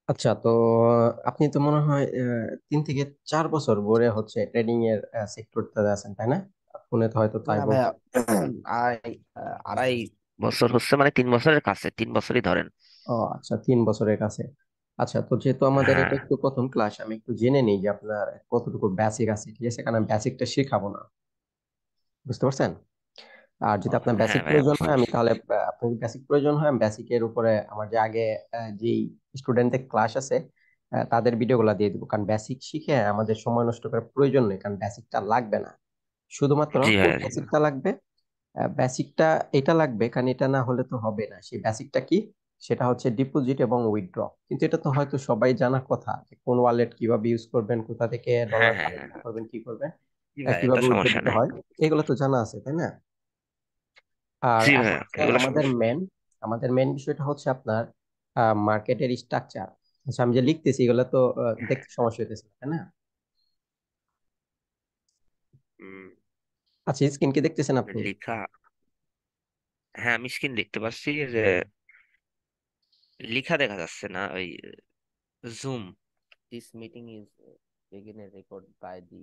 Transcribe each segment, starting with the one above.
আচ্ছা, তো আপনি তো মনে হয় 3 থেকে 4 বছর ধরে হচ্ছে ট্রেডিং এর সেক্টরটাতে আছেন, তাই না? শুনে তো হয়তো তাই না ভাইয়া, বলতে। আড়াই আড়াই বছর হচ্ছে, মানে 3 বছরের কাছে, 3 বছরই ধরেন। ও আচ্ছা, 3 বছরের কাছে। আচ্ছা, তো যেহেতু আমাদের এটা হ্যাঁ, একটু প্রথম ক্লাস, আমি একটু জেনে নিই যে আপনার কতটুকু বেসিক আছে, ঠিক আছে? কারণ বেসিকটা শেখাবো না, বুঝতে পারছেন? আর যদি আপনার হ্যাঁ বেসিক ভাইয়া, প্রয়োজন বুঝতে হয়, আমি পারছি। তাহলে আপনার বেসিক প্রয়োজন হয়, আমি বেসিকের উপরে আমার যে আগে যেই স্টুডেন্টদের ক্লাস আছে তাদের ভিডিওগুলো দিয়ে দিব। কারণ বেসিক শিখে আমাদের সময় নষ্ট করার প্রয়োজন নেই, কারণ বেসিকটা লাগবে না। শুধুমাত্র জি কোন ভাইয়া, জি ভাইয়া। বেসিকটা লাগবে? বেসিকটা এটা লাগবে, কারণ এটা না হলে তো হবে না। সেই বেসিকটা কি? সেটা হচ্ছে ডিপোজিট এবং উইথড্র। কিন্তু এটা তো হয়তো সবাই জানার কথা, যে কোন ওয়ালেট কিভাবে ইউজ করবেন, কোথা থেকে হ্যাঁ, ডলার হ্যাঁ, হ্যাঁ, কালেক্ট হ্যাঁ। করবেন, কি করবেন, জি ভাই, এটা কিভাবে উইথড্র সমস্যা দিতে নাই। হয়, এগুলো তো জানা আছে, তাই না? আর জি এখন ভাইয়া, হচ্ছে এগুলো আমাদের সমস্যা। মেন আমাদের মেন বিষয়টা হচ্ছে আপনার মার্কেটের স্ট্রাকচার। আচ্ছা, আমি যে লিখতেছি এগুলো তো হ্যাঁ, দেখতে সমস্যা হইতেছে না, তাই না? উম, আচ্ছা, স্ক্রিন কি দেখতেছেন আপনি? লেখা। হ্যাঁ, আমি স্ক্রিন দেখতে পাচ্ছি যে লেখা দেখা যাচ্ছে না। ওই zoom, this meeting is begin record by the,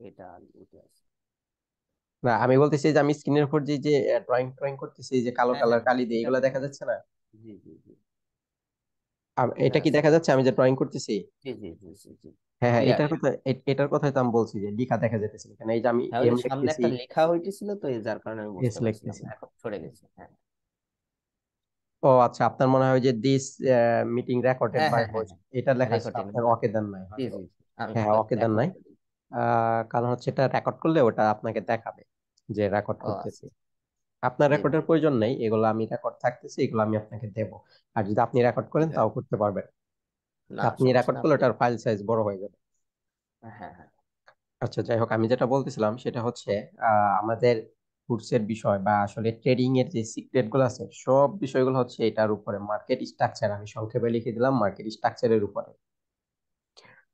এটা উঠে আছে। না, আমি বলতেছি যে আমি স্ক্রিনের উপর যে যে ড্রয়িং ড্রয়িং করতেছি, যে কালো হ্যাঁ, কালার হ্যাঁ, কালি দিয়ে, এটা এগুলো দেখা দেখা যাচ্ছে। যাচ্ছে না? জি, জি, জি। এটা দেখা কি যাচ্ছে, দেখা দেখা যাচ্ছে যাচ্ছে। আমি যে ড্রয়িং করতেছি? জি, জি, জি, জি, জি। হ্যাঁ, হ্যাঁ, ক্লিয়ার। এটার কথা এটার কথাই তো আমি বলছি, যে লেখা দেখা যাইতেছে না। এখানে এই যে আমি হ্যাঁ, ওই এম যে সামনে লিখতেছি, একটা লেখা হইতেছিল তো, এই যার কারণে আমি এস বুঝতে পারছিলাম লিখতেছি। না, এখন সরে গেছে। হ্যাঁ, ও আচ্ছা, আপনার মনে হয় যে দিস মিটিং রেকর্ডেড হ্যাঁ, বাই হ্যাঁ, হ্যাঁ, হোস্ট, হ্যাঁ। এটা লেখা আছে, তো রেকর্ডিং। আপনার ওকে দেন নাই জি, হয়তো। জি, জি। আমি হ্যাঁ, ওকে দেন এখন নাই। করে দিই। কারণ হচ্ছে এটা রেকর্ড করলে ওটা আপনাকে দেখাবে যে রেকর্ড ও করতেছি। আচ্ছা। আপনার জি ভাই। রেকর্ডের প্রয়োজন নেই, এগুলো আমি রেকর্ড থাকতেছি, এগুলো আমি আপনাকে দেবো। আর যদি আপনি রেকর্ড জি করেন ভাই। তাও করতে পারবেন। না, আপনি সমস্যা রেকর্ড না, করলে আপনি। ওটার ফাইল সাইজ বড় হয়ে যাবে। হ্যাঁ, হ্যাঁ। আচ্ছা, যাই হোক, আমি যেটা বলতেছিলাম সেটা হচ্ছে আমাদের কোর্সের বিষয় বা আসলে ট্রেডিং এর যে সিক্রেট গুলো আছে, সব বিষয়গুলো হচ্ছে এটার উপরে, মার্কেট স্ট্রাকচার। আমি সংক্ষেপে লিখে দিলাম মার্কেট স্ট্রাকচারের উপরে,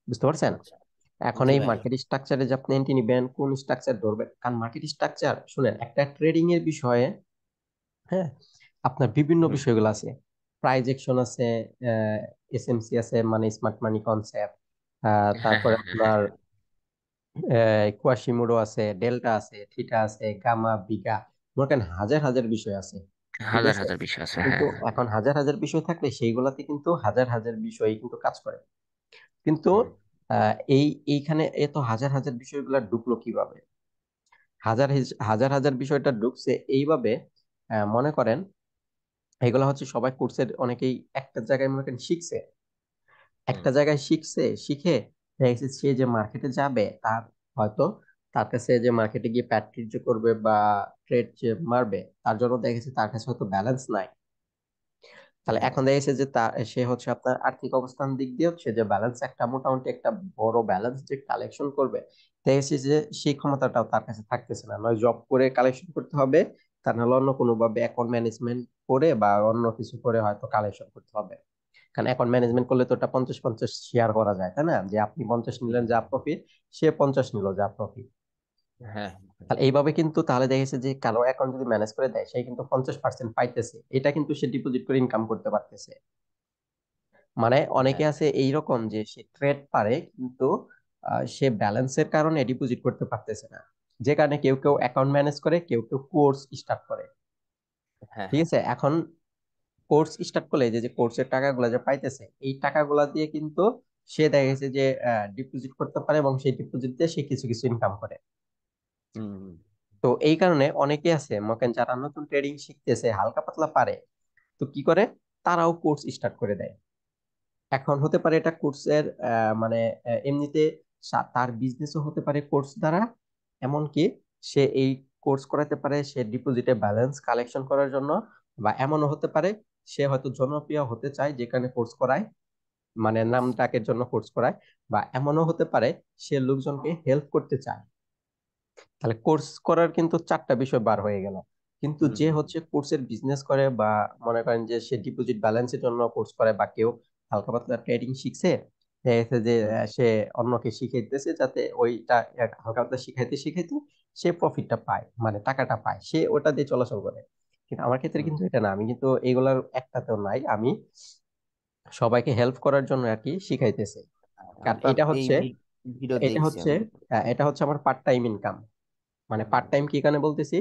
বুঝতে পারছেন? আচ্ছা। এখন জি এই ভাই। মার্কেট স্ট্রাকচারে যে আপনি এন্ট্রি নিবেন, কোন স্ট্রাকচার ধরবেন, কারণ মার্কেট স্ট্রাকচার শুনেন, একটা ট্রেডিং এর বিষয়ে, হ্যাঁ, আপনার বিভিন্ন হুম। বিষয়গুলো আছে। প্রাইস অ্যাকশন আছে, এসএমসি আছে, মানে স্মার্ট মানি কনসেপ্ট, হ্যাঁ, তারপরে হ্যাঁ, হ্যাঁ, হ্যাঁ। আপনার কুয়াশিমোডো আছে, ডেল্টা আছে, থিটা আছে, গামা, বিগা, মনে করেন হাজার হাজার বিষয় আছে, ঠিক হাজার আছে? হাজার বিষয় আছে, কিন্তু হ্যাঁ। এখন হাজার হাজার বিষয় থাকলে সেইগুলাতে কিন্তু হাজার হাজার বিষয় কিন্তু কাজ করে। কিন্তু হুম। এইখানে এত হাজার হাজার বিষয়গুলো ঢুকলো কিভাবে? হাজার হাজার বিষয়টা ঢুকছে এইভাবে, মনে করেন এগুলো হচ্ছে সবাই কোর্সের, অনেকেই একটা জায়গায় মনে করেন শিখছে, হুম। একটা জায়গায় শিখছে, শিখে দেখা গেছে সে যে মার্কেটে যাবে, তার হয়তো তার কাছে যে মার্কেটে গিয়ে প্র্যাকটিস যে করবে বা ট্রেড যে মারবে, তার জন্য দেখা গেছে তার কাছে হয়তো ব্যালেন্স নাই। তাহলে হুম। এখন দেখা গেছে যে সে হচ্ছে আপনার আর্থিক অবস্থান দিক দিয়ে হচ্ছে যে ব্যালেন্স, একটা মোটামুটি একটা বড় ব্যালেন্স যে কালেকশন করবে, দেখা গেছে যে সেই ক্ষমতাটাও তার কাছে থাকতেছে না। নয় জব করে কালেকশন করতে হবে, তা নাহলে অন্য কোনো ভাবে অ্যাকাউন্ট ম্যানেজমেন্ট করে বা অন্য কিছু করে হয়তো কালেকশন করতে হবে। কারণ অ্যাকাউন্ট ম্যানেজমেন্ট করলে তো ওটা 50-50 শেয়ার করা যায়, তাই না? যে আপনি 50 জি নিলেন ভাই। যা প্রফিট, সে 50 নিল যা প্রফিট। হ্যাঁ, হ্যাঁ, তাহলে এইভাবে কিন্তু তাহলে দেখেছে যে কারো অ্যাকাউন্ট যদি ম্যানেজ করে দেয়, সে কিন্তু 50% পাইতেছে, এটা কিন্তু সে ডিপোজিট করে ইনকাম করতে পারতেছে। মানে অনেকে হ্যাঁ। আছে এইরকম যে সে ট্রেড পারে, কিন্তু সে ব্যালেন্সের কারণে ডিপোজিট করতে পারতেছে না। যে কারণে কেউ কেউ অ্যাকাউন্ট ম্যানেজ করে, কেউ কেউ কোর্স স্টার্ট করে, হ্যাঁ, ঠিক হ্যাঁ। আছে? এখন কোর্স স্টার্ট করলে যে যে কোর্সের টাকাগুলো যে পাইতেছে, এই টাকাগুলা দিয়ে কিন্তু সে দেখা গেছে যে ডিপোজিট করতে পারে, এবং সেই ডিপোজিট দিয়ে সে কিছু কিছু ইনকাম করে। হুম। তো এই কারণে অনেকে আছে মকেন, যারা নতুন ট্রেডিং শিখতেছে, হালকা পাতলা পারে, তো কি করে, তারাও কোর্স স্টার্ট করে দেয়। এখন হতে পারে এটা কোর্সের মানে এমনিতে তার বিজনেসও হতে পারে কোর্স দ্বারা। এমনকি সে এই কোর্স করাতে পারে সে ডিপোজিটে ব্যালেন্স কালেকশন করার জন্য, বা এমনও হতে পারে সে হয়তো জনপ্রিয় হতে চায় যেখানে কোর্স করায়, মানে নাম ডাকের জন্য কোর্স করায়। বা এমনও হতে পারে সে লোকজনকে হেল্প করতে চায়। তাহলে কোর্স করার কিন্তু 4টা বিষয় বার হয়ে গেল। কিন্তু হুম। যে হুম। হচ্ছে কোর্সের বিজনেস করে, বা মনে করেন যে সে ডিপোজিট ব্যালেন্সের জন্য কোর্স করে, বা কেউ হালকা পাতলা ট্রেডিং শিখছে, দেখা গেছে যে হুম। সে অন্যকে শিখাইতেছে, যাতে ওইটা হালকা পাতলা শিখাইতে শিখাইতে সে প্রফিটটা পায়, মানে টাকাটা পায়, সে ওটা দিয়ে চলাচল করে। কিন্তু আমার ক্ষেত্রে হুম। কিন্তু এটা না, আমি কিন্তু এগুলার একটাতেও নাই। আমি সবাইকে হেল্প করার জন্য আর কি শিখাইতেছে। কারণ আপনার এটা এই হচ্ছে ভিডিও এটা দেখছি হচ্ছে আমি। এটা হচ্ছে আমার পার্ট টাইম ইনকাম। মানে হুম, পার্ট টাইম কি কারণে বলতেছি,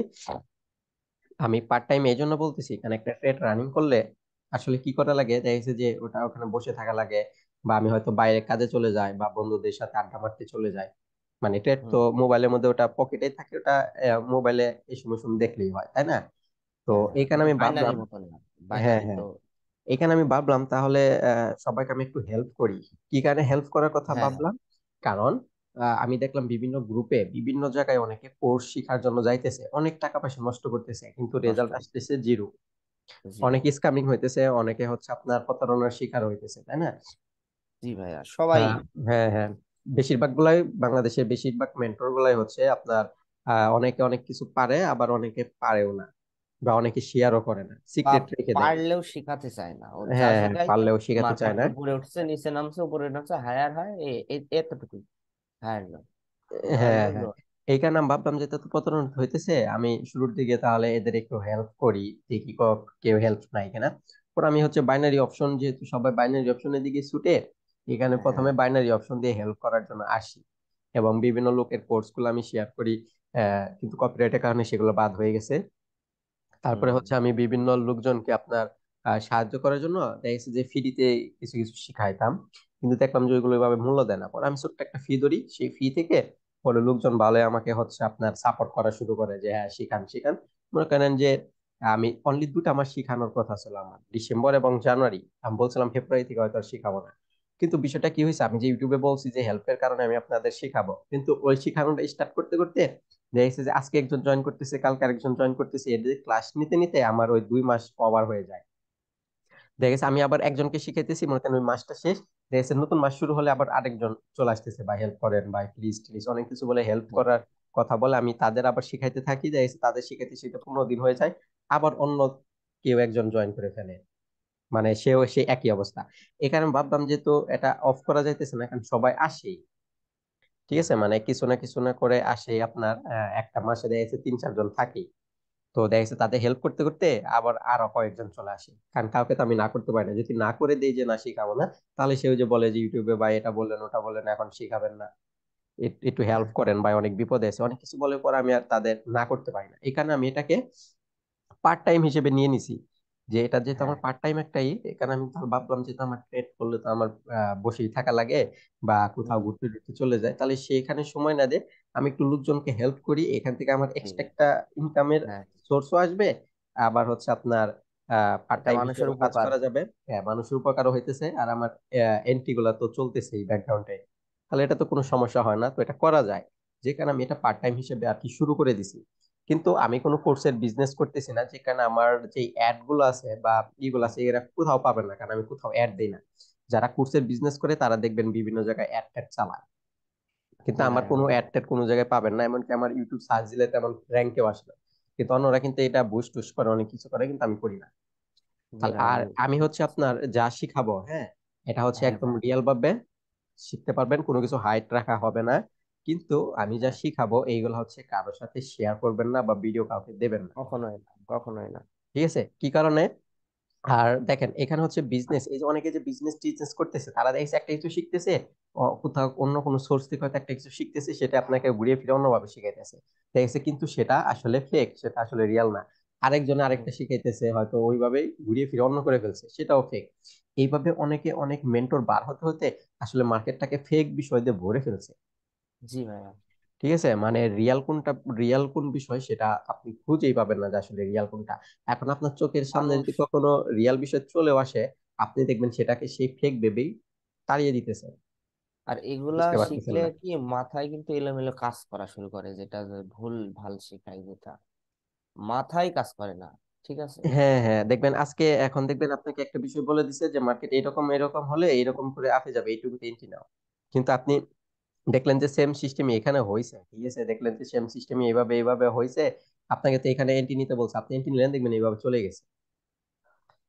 আমি পার্ট টাইম এই জন্য বলতেছি, কারণ একটা ট্রেড রানিং করলে আসলে কি করা লাগে, দেখা যাচ্ছে যে ওটা ওখানে বসে থাকা লাগে, বা আমি হয়তো বাইরে কাজে চলে যাই বা বন্ধুদের সাথে আড্ডা মারতে চলে যাই। মানে ট্রেড তো হুম। মোবাইলের মধ্যে ওটা পকেটে থাকে, ওটা মোবাইলে এই সময় সময় দেখলেই হয়, তাই না? তো হ্যাঁ, হ্যাঁ, এইখানে এটা আমি বাইনারি ভাবলাম, মতন না, হ্যাঁ বাইনারি তো। হ্যাঁ, এখানে আমি ভাবলাম তাহলে সবাইকে আমি একটু হেল্প করি। কি কারণে হেল্প করার কথা হ্যাঁ, ভাবলাম, কারণ আমি দেখলাম বিভিন্ন গ্রুপে বিভিন্ন জায়গায় অনেকে কোর্স শেখার জন্য যাইতেছে, অনেক টাকা পয়সা নষ্ট করতেছে, কিন্তু নষ্ট রেজাল্ট আসতেছে জিরো। জিরো। অনেকে স্ক্যামিং হইতেছে, অনেকে হচ্ছে আপনার প্রতারণার শিকার হইতেছে, তাই না? জি ভাইয়া, সবাই। হ্যাঁ হ্যাঁ, বেশিরভাগ গুলাই বাংলাদেশের বেশিরভাগ মেন্টর গুলাই হচ্ছে আপনার অনেকে অনেক কিছু পারে, আবার অনেকে পারেও না, বা অনেকে শেয়ারও করে না, বা সিক্রেট রেখে দেয়। পারলেও শিখাতে চায় না, ও যা হ্যাঁ হ্যাঁ, শিখায় পারলেও শিখাতে চায় মার্কেট না। উপরে উঠছে নিচে নামছে, উপরে নামছে, হায়ার হয় এতটুকুই, হায়ার না, লোয়ার হ্যাঁ লো হ্যাঁ, লোয়ার। এই কারণে আমি ভাবলাম যে তো প্রতারণা হইতেছে, আমি শুরুর দিকে তাহলে এদের একটু হেল্প করি, দেখি কেউ হেল্প নাই কিনা। পরে আমি হচ্ছে বাইনারি অপশন, যেহেতু সবাই বাইনারি অপশনের দিকে ছুটে, এখানে হ্যাঁ। প্রথমে বাইনারি অপশন দিয়ে হেল্প করার জন্য আসি, এবং বিভিন্ন লোকের কোর্স গুলো আমি শেয়ার করি। কিন্তু কপিরাইটের কারণে সেগুলো বাদ হয়ে গেছে। তারপরে হুম। হচ্ছে আমি বিভিন্ন লোকজনকে আপনার সাহায্য করার জন্য দেখা গেছে যে ফ্রিতে কিছু কিছু শিখাইতাম, কিন্তু দেখলাম যে ওইগুলো এভাবে মূল্য দেয় না। পরে আমি ছোট্ট একটা ফি ধরি, সেই ফি থেকে পরে লোকজন ভালো আমাকে হচ্ছে আপনার সাপোর্ট করা শুরু করে, যে হ্যাঁ শিখান শিখান। মনে করেন যে আমি অনলি দুটা মাস শিখানোর কথা ছিল আমার, ডিসেম্বর এবং জানুয়ারি। আমি বলছিলাম ফেব্রুয়ারি থেকে হয়তো আর শিখাবো না। কিন্তু বিষয়টা কি হয়েছে, আমি যে ইউটিউবে বলছি যে হেল্পের কারণে আমি আপনাদের শিখাবো, কিন্তু ওই শিখানোটা স্টার্ট করতে করতে দেখেছি যে আজকে একজন জয়েন করতেছে, কালকে আরেকজন জয়েন করতেছে, এদের ক্লাস নিতে নিতে আমার ওই 2 মাস ওভার হয়ে যায়। দেখেছি আমি আবার একজনকে শিখাইতেছি, মনে করেন ওই মাসটা শেষ, দেখেছি নতুন মাস শুরু হলে আবার আরেকজন চলে আসতেছে, ভাই হেল্প করেন, ভাই প্লিজ প্লিজ, অনেক কিছু বলে হেল্প হুম। করার কথা বলে, আমি তাদের আবার শিখাইতে থাকি, দেখেছি তাদের শিখাইতে শিখাইতে 15 দিন হয়ে যায়, আবার অন্য কেউ একজন জয়েন করে ফেলে, মানে সেও সে একই অবস্থা। এই কারণে ভাবলাম যে তো এটা অফ করা যাইতেছে না, কারণ সবাই আসে, ঠিক আছে, মানে কিছু না করে আসে আপনার, একটা মাসে দেখা যাচ্ছে 3-4 জন থাকি। তো দেখা যাচ্ছে তাদের হেল্প করতে করতে আবার আরো কয়েকজন চলে আসে, কারণ কাউকে তো আমি না করতে পারি না, যদি না করে দেই যে না শিখাবো না, তাহলে সেও যে বলে যে ইউটিউবে ভাই এটা বললেন ওটা বললেন এখন শিখাবেন না, একটু হেল্প করেন ভাই, অনেক বিপদে আছে, অনেক কিছু বলে পরে আমি আর তাদের না করতে পারি না। এই কারণে আমি এটাকে পার্ট টাইম হিসেবে নিয়ে নিছি, যে এটা যেহেতু হ্যাঁ। আমার পার্ট টাইম একটাই, এখানে আমি তাহলে ভাবলাম যে আমার ট্রেড করলে তো আমার বসেই থাকা লাগে, বা কোথাও হুম। ঘুরতে টুরতে চলে যায়, তাহলে সেখানে সময় না দে, আমি একটু লোকজনকে হেল্প করি, এখান থেকে আমার জি। এক্সট্রা একটা ইনকামের হ্যাঁ, সোর্সও আসবে, আবার হচ্ছে আপনার পার্ট এটা টাইম মানুষের হিসেবে কাজ উপকার। করা যাবে। হ্যাঁ, মানুষের উপকারও হইতেছে, আর আমার এন্ট্রি গুলা তো চলতেছেই ব্যাকগ্রাউন্ডে, তাহলে এটা তো কোনো সমস্যা হয় না, তো এটা করা যায়, যে কারণে আমি এটা পার্ট টাইম হিসেবে আর কি শুরু করে দিছি। কিন্তু আমি কোনো কোর্সের বিজনেস করতেছি না, যেখানে আমার যে অ্যাড গুলো আছে বা ইগুলো আছে, এরা কোথাও পাবেন না, কারণ আমি কোথাও অ্যাড দেই না। যারা কোর্সের বিজনেস করে তারা দেখবেন বিভিন্ন জায়গায় অ্যাড ট্যাড চালায়, কিন্তু জি আমার ভাইয়া। কোনো অ্যাড ট্যাড কোনো জায়গায় পাবেন না, এমনকি আমার ইউটিউব সার্চ দিলে তেমন র্যাঙ্কেও আসে না। কিন্তু অন্যরা কিন্তু এটা বুস্ট টুস্ট করে, অনেক কিছু করে, কিন্তু আমি করি না। জি তাহলে ভাই, আর আমি আমি হচ্ছে বুঝতেছি। আপনার যা শিখাবো, হ্যাঁ, এটা হচ্ছে হ্যাঁ একদম ভাই। রিয়েল ভাবে শিখতে পারবেন, কোনো কিছু হাইট রাখা হবে না। কিন্তু আমি যা হ্যাঁ। শিখাবো এইগুলো হচ্ছে কারোর সাথে শেয়ার করবেন না, বা ভিডিও কাউকে দেবেন না, কখনোই না, কখনোই না। ঠিক আছে? কি কারণে? আর দেখেন এখানে হচ্ছে বিজনেস, এই যে অনেকে যে বিজনেস টিজনেস করতেছে, তারা দেখছে একটা কিছু শিখতেছে, কোথাও অন্য কোনো সোর্স থেকে হয়তো একটা কিছু শিখতেছে, সেটা আপনাকে ঘুরিয়ে ফিরে অন্যভাবে শিখাইতেছে, দেখছে কিন্তু সেটা আসলে ফেক, সেটা আসলে রিয়েল না। আরেকজনে হুম। আরেকটা শিখাইতেছে, হয়তো ওইভাবেই ঘুরিয়ে ফিরে অন্য করে ফেলছে, সেটাও ফেক। এইভাবে অনেকে অনেক মেন্টর বার হতে হতে আসলে মার্কেটটাকে ফেক বিষয় দিয়ে ভরে ফেলছে, জি ভাইয়া। ঠিক আছে? মানে রিয়াল কোনটা, রিয়াল কোন বিষয় সেটা আপনি খুঁজেই পাবেন না যে আসলে রিয়াল কোনটা। এখন আপনার চোখের সামনে মানুষ। যদি কখনো রিয়াল বিষয় চলেও আসে, আপনি দেখবেন সেটাকে সেই ফেক ভেবেই তাড়িয়ে দিতেছে, আর এগুলা বুঝতে পারতেছেন শিখলে না? কি মাথায় কিন্তু এলোমেলো কাজ করা শুরু করে, যেটা যে ভুল ভাল শেখায়, যেটা মাথায় কাজ করে না। ঠিক আছে। হ্যাঁ হ্যাঁ, দেখবেন আজকে এখন দেখবেন আপনাকে একটা বিষয় বলে দিছে যে মার্কেট এরকম এরকম হলে এরকম করে আপে যাবে, এইটুকু এন্ট্রি নাও। কিন্তু আপনি দেখলেন যে সেম সিস্টেমই এখানে হয়েছে, ঠিক আছে, দেখলেন যে সেম সিস্টেমই এইভাবে এইভাবে হয়েছে, আপনাকে তো এখানে এন্ট্রি নিতে বলছে, আপনি এন্ট্রি নিলেন, দেখবেন এইভাবে চলে গেছে।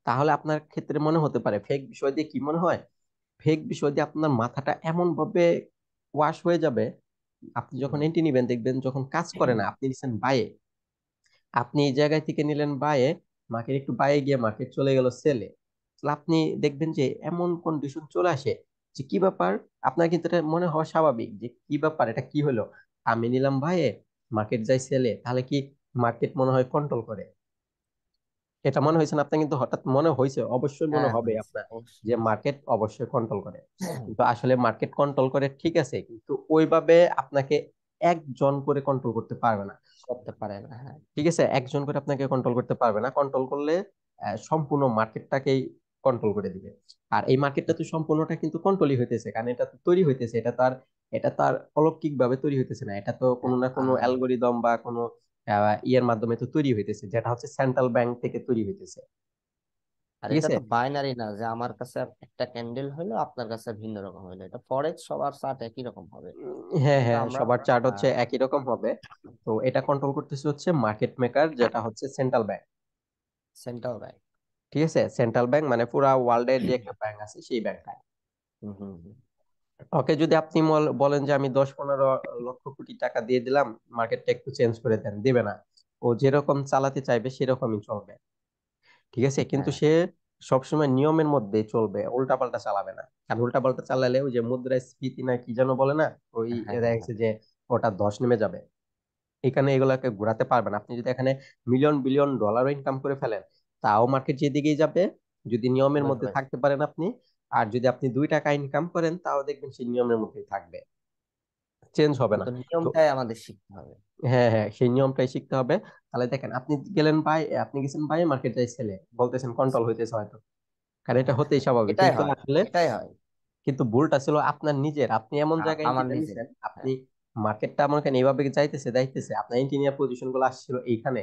তাহলে আপনার ক্ষেত্রে মনে হতে পারে ফেক বিষয় দিয়ে কি মনে হয়, ফেক বিষয় দিয়ে আপনার মাথাটা এমন ভাবে ওয়াশ হয়ে যাবে, আপনি যখন হুম। এন্ট্রি নিবেন দেখবেন যখন কাজ করে না, আপনি নিছেন বায়ে, আপনি এই জায়গায় থেকে নিলেন বায়ে, মার্কেট একটু বায়ে গিয়ে মার্কেট চলে গেল সেলে, তাহলে আপনি দেখবেন যে এমন কন্ডিশন চলে আসে যে কি ব্যাপার, আপনার কিন্তু এটা মনে হওয়া স্বাভাবিক যে কি ব্যাপার, এটা কি হলো, আমি নিলাম ভাইয়ে, মার্কেট যাই সেলে, তাহলে কি মার্কেট মনে হয় কন্ট্রোল করে। এটা মনে হয়েছে না আপনার? কিন্তু হঠাৎ মনে হয়েছে, অবশ্যই মনে হ্যাঁ হবে হয়েছে, আপনার অবশ্যই যে হয়েছে। মার্কেট অবশ্যই কন্ট্রোল করে। কিন্তু আসলে মার্কেট কন্ট্রোল করে ঠিক আছে, কিন্তু ওইভাবে আপনাকে একজন করে কন্ট্রোল করতে পারবে না। করতে পারে না, হ্যাঁ। ঠিক আছে, একজন করে আপনাকে কন্ট্রোল করতে পারবে না। কন্ট্রোল করলে সম্পূর্ণ মার্কেটটাকেই কন্ট্রোল করে দিবে। আর এই মার্কেটটা তো সম্পূর্ণটা কিন্তু কন্ট্রোলই হইতেছে, কারণ এটা তো তৈরি হইতেছে, এটা তো আর অলৌকিক ভাবে তৈরি হইতেছে না, এটা তো কোনো না কোনো হ্যাঁ, অ্যালগোরিদম বা কোনো ইয়ের মাধ্যমে তো তৈরি হইতেছে, যেটা হচ্ছে সেন্ট্রাল ব্যাংক থেকে তৈরি হইতেছে। আর ঠিক এটা আছে। তো বাইনারি না যে আমার কাছে একটা ক্যান্ডেল হলো আপনার কাছে ভিন্ন রকম হলো, এটা ফরেক্স সবার চার্ট একই রকম হবে। হ্যাঁ কিন্তু হ্যাঁ, আমরা সবার চার্ট হচ্ছে আহ, একই রকম হবে। তো এটা কন্ট্রোল করতেছে হচ্ছে মার্কেট মেকার, যেটা হচ্ছে সেন্ট্রাল ব্যাংক। Central bank. ঠিক আছে, সেন্ট্রাল ব্যাংক মানে পুরা ওয়ার্ল্ডের যে একটা ব্যাংক আছে সেই ব্যাংকটা। হুম হুম হুম। ওকে, যদি আপনি বলেন যে আমি 10-15 লক্ষ কোটি টাকা দিয়ে দিলাম, মার্কেটটা একটু চেঞ্জ করে দেন, দিবে না। ও যেরকম চালাতে চাইবে সেরকমই চলবে। ঠিক আছে, কিন্তু হ্যাঁ সে সবসময় নিয়মের মধ্যে চলবে, উল্টাপাল্টা চালাবে না। আর উল্টাপাল্টা চালালে ওই যে মুদ্রাস্ফীতি না কি যেন বলে না, ওই হ্যাঁ হ্যাঁ দেখা হ্যাঁ। গেছে যে ওটা ধস নেমে যাবে। এখানে এগুলাকে ঘোরাতে পারবেন। আপনি যদি এখানে মিলিয়ন বিলিয়ন ডলারও ইনকাম করে ফেলেন, তাও মার্কেট যেদিকেই যাবে, যদি নিয়মের মধ্যে বুঝতে থাকতে পারেন আপনি। আর যদি আপনি 2 টাকা ইনকাম করেন, তাও দেখবেন সেই নিয়মের মধ্যেই থাকবে, চেঞ্জ হবে না। কিন্তু তো নিয়মটাই আমাদের শিখতে হবে। হ্যাঁ হ্যাঁ, সেই নিয়মটাই শিখতে হবে। তাহলে দেখেন, আপনি গেলেন বাই, আপনি গেছেন বাই, মার্কেট যাই সেলে, বলতেছেন কন্ট্রোল হইতেছে হয়তো, কারণ এটা হ্যাঁ হতেই হ্যাঁ, স্বাভাবিক, এটাই কিন্তু হয়, আসলে এটাই হয়। কিন্তু ভুলটা ছিল আপনার নিজের। আপনি এমন জায়গায় আমার এন্ট্রিটা নিজের। নিছেন, আপনি হ্যাঁ মার্কেটটা মনে করেন এইভাবে যাইতেছে যাইতেছে, আপনার এন্ট্রি নেওয়ার পজিশন গুলো আসছিল এইখানে,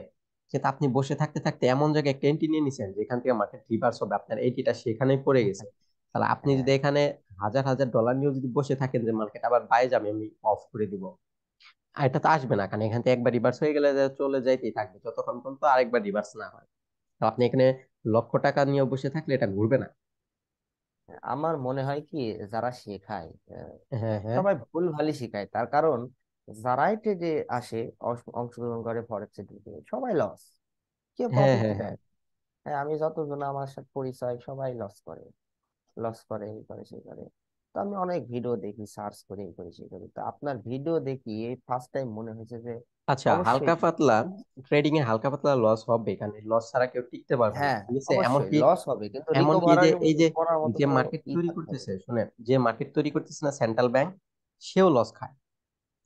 কিন্তু আপনি বসে থাকতে থাকতে এমন জায়গায় একটা এন্ট্রি নিয়ে নিছেন যেখান থেকে মার্কেট রিভার্স হবে, আপনার এন্ট্রিটা সেখানেই পড়ে গেছে। তাহলে আপনি হ্যাঁ। যদি এখানে হাজার হাজার ডলার নিয়েও যদি বসে থাকেন যে মার্কেট আবার বাই যাবে, আমি অফ করে দিব, আর এটা তো আসবে না, কারণ এখান থেকে একবার রিভার্স হয়ে গেলে যে চলে যাইতেই থাকবে যতক্ষণ পর্যন্ত আরেকবার রিভার্স না হয়। তো আপনি এখানে লক্ষ টাকা নিয়ে বসে থাকলে এটা ঘুরবে না। আমার মনে হয় কি, যারা শেখায় হ্যাঁ হ্যাঁ সবাই ভুল ভালই শেখায়। তার কারণ যারাই ট্রেডে আসে, অংশগ্রহণ করে ফরেক্সের দিকে, সবাই লস, কেউ হ্যাঁ প্রফিট হ্যাঁ হ্যাঁ। দেয়। হ্যাঁ, আমি যতজন আমার সাথে পরিচয় সবাই লস করে, লস করে, এই করে সেই করে। তো আমি অনেক ভিডিও দেখি, সার্চ করি, এই করি সেই করি, তো আপনার ভিডিও দেখি এই ফার্স্ট টাইম মনে হয়েছে যে আচ্ছা, অবশ্যই। হালকা পাতলা ট্রেডিং এ হালকা পাতলা লস হবে, কারণ লস ছাড়া কেউ টিকতে পারবে না। হ্যাঁ ঠিক আছে, অবশ্যই এমনকি লস হবে, কিন্তু এমনকি রিকভার এই যে করার মতো যে তো মার্কেট ই তৈরি থাকতে হবে। করতেছে, শুনেন, যে মার্কেট তৈরি করতেছে না সেন্ট্রাল ব্যাংক, সেও লস খায়।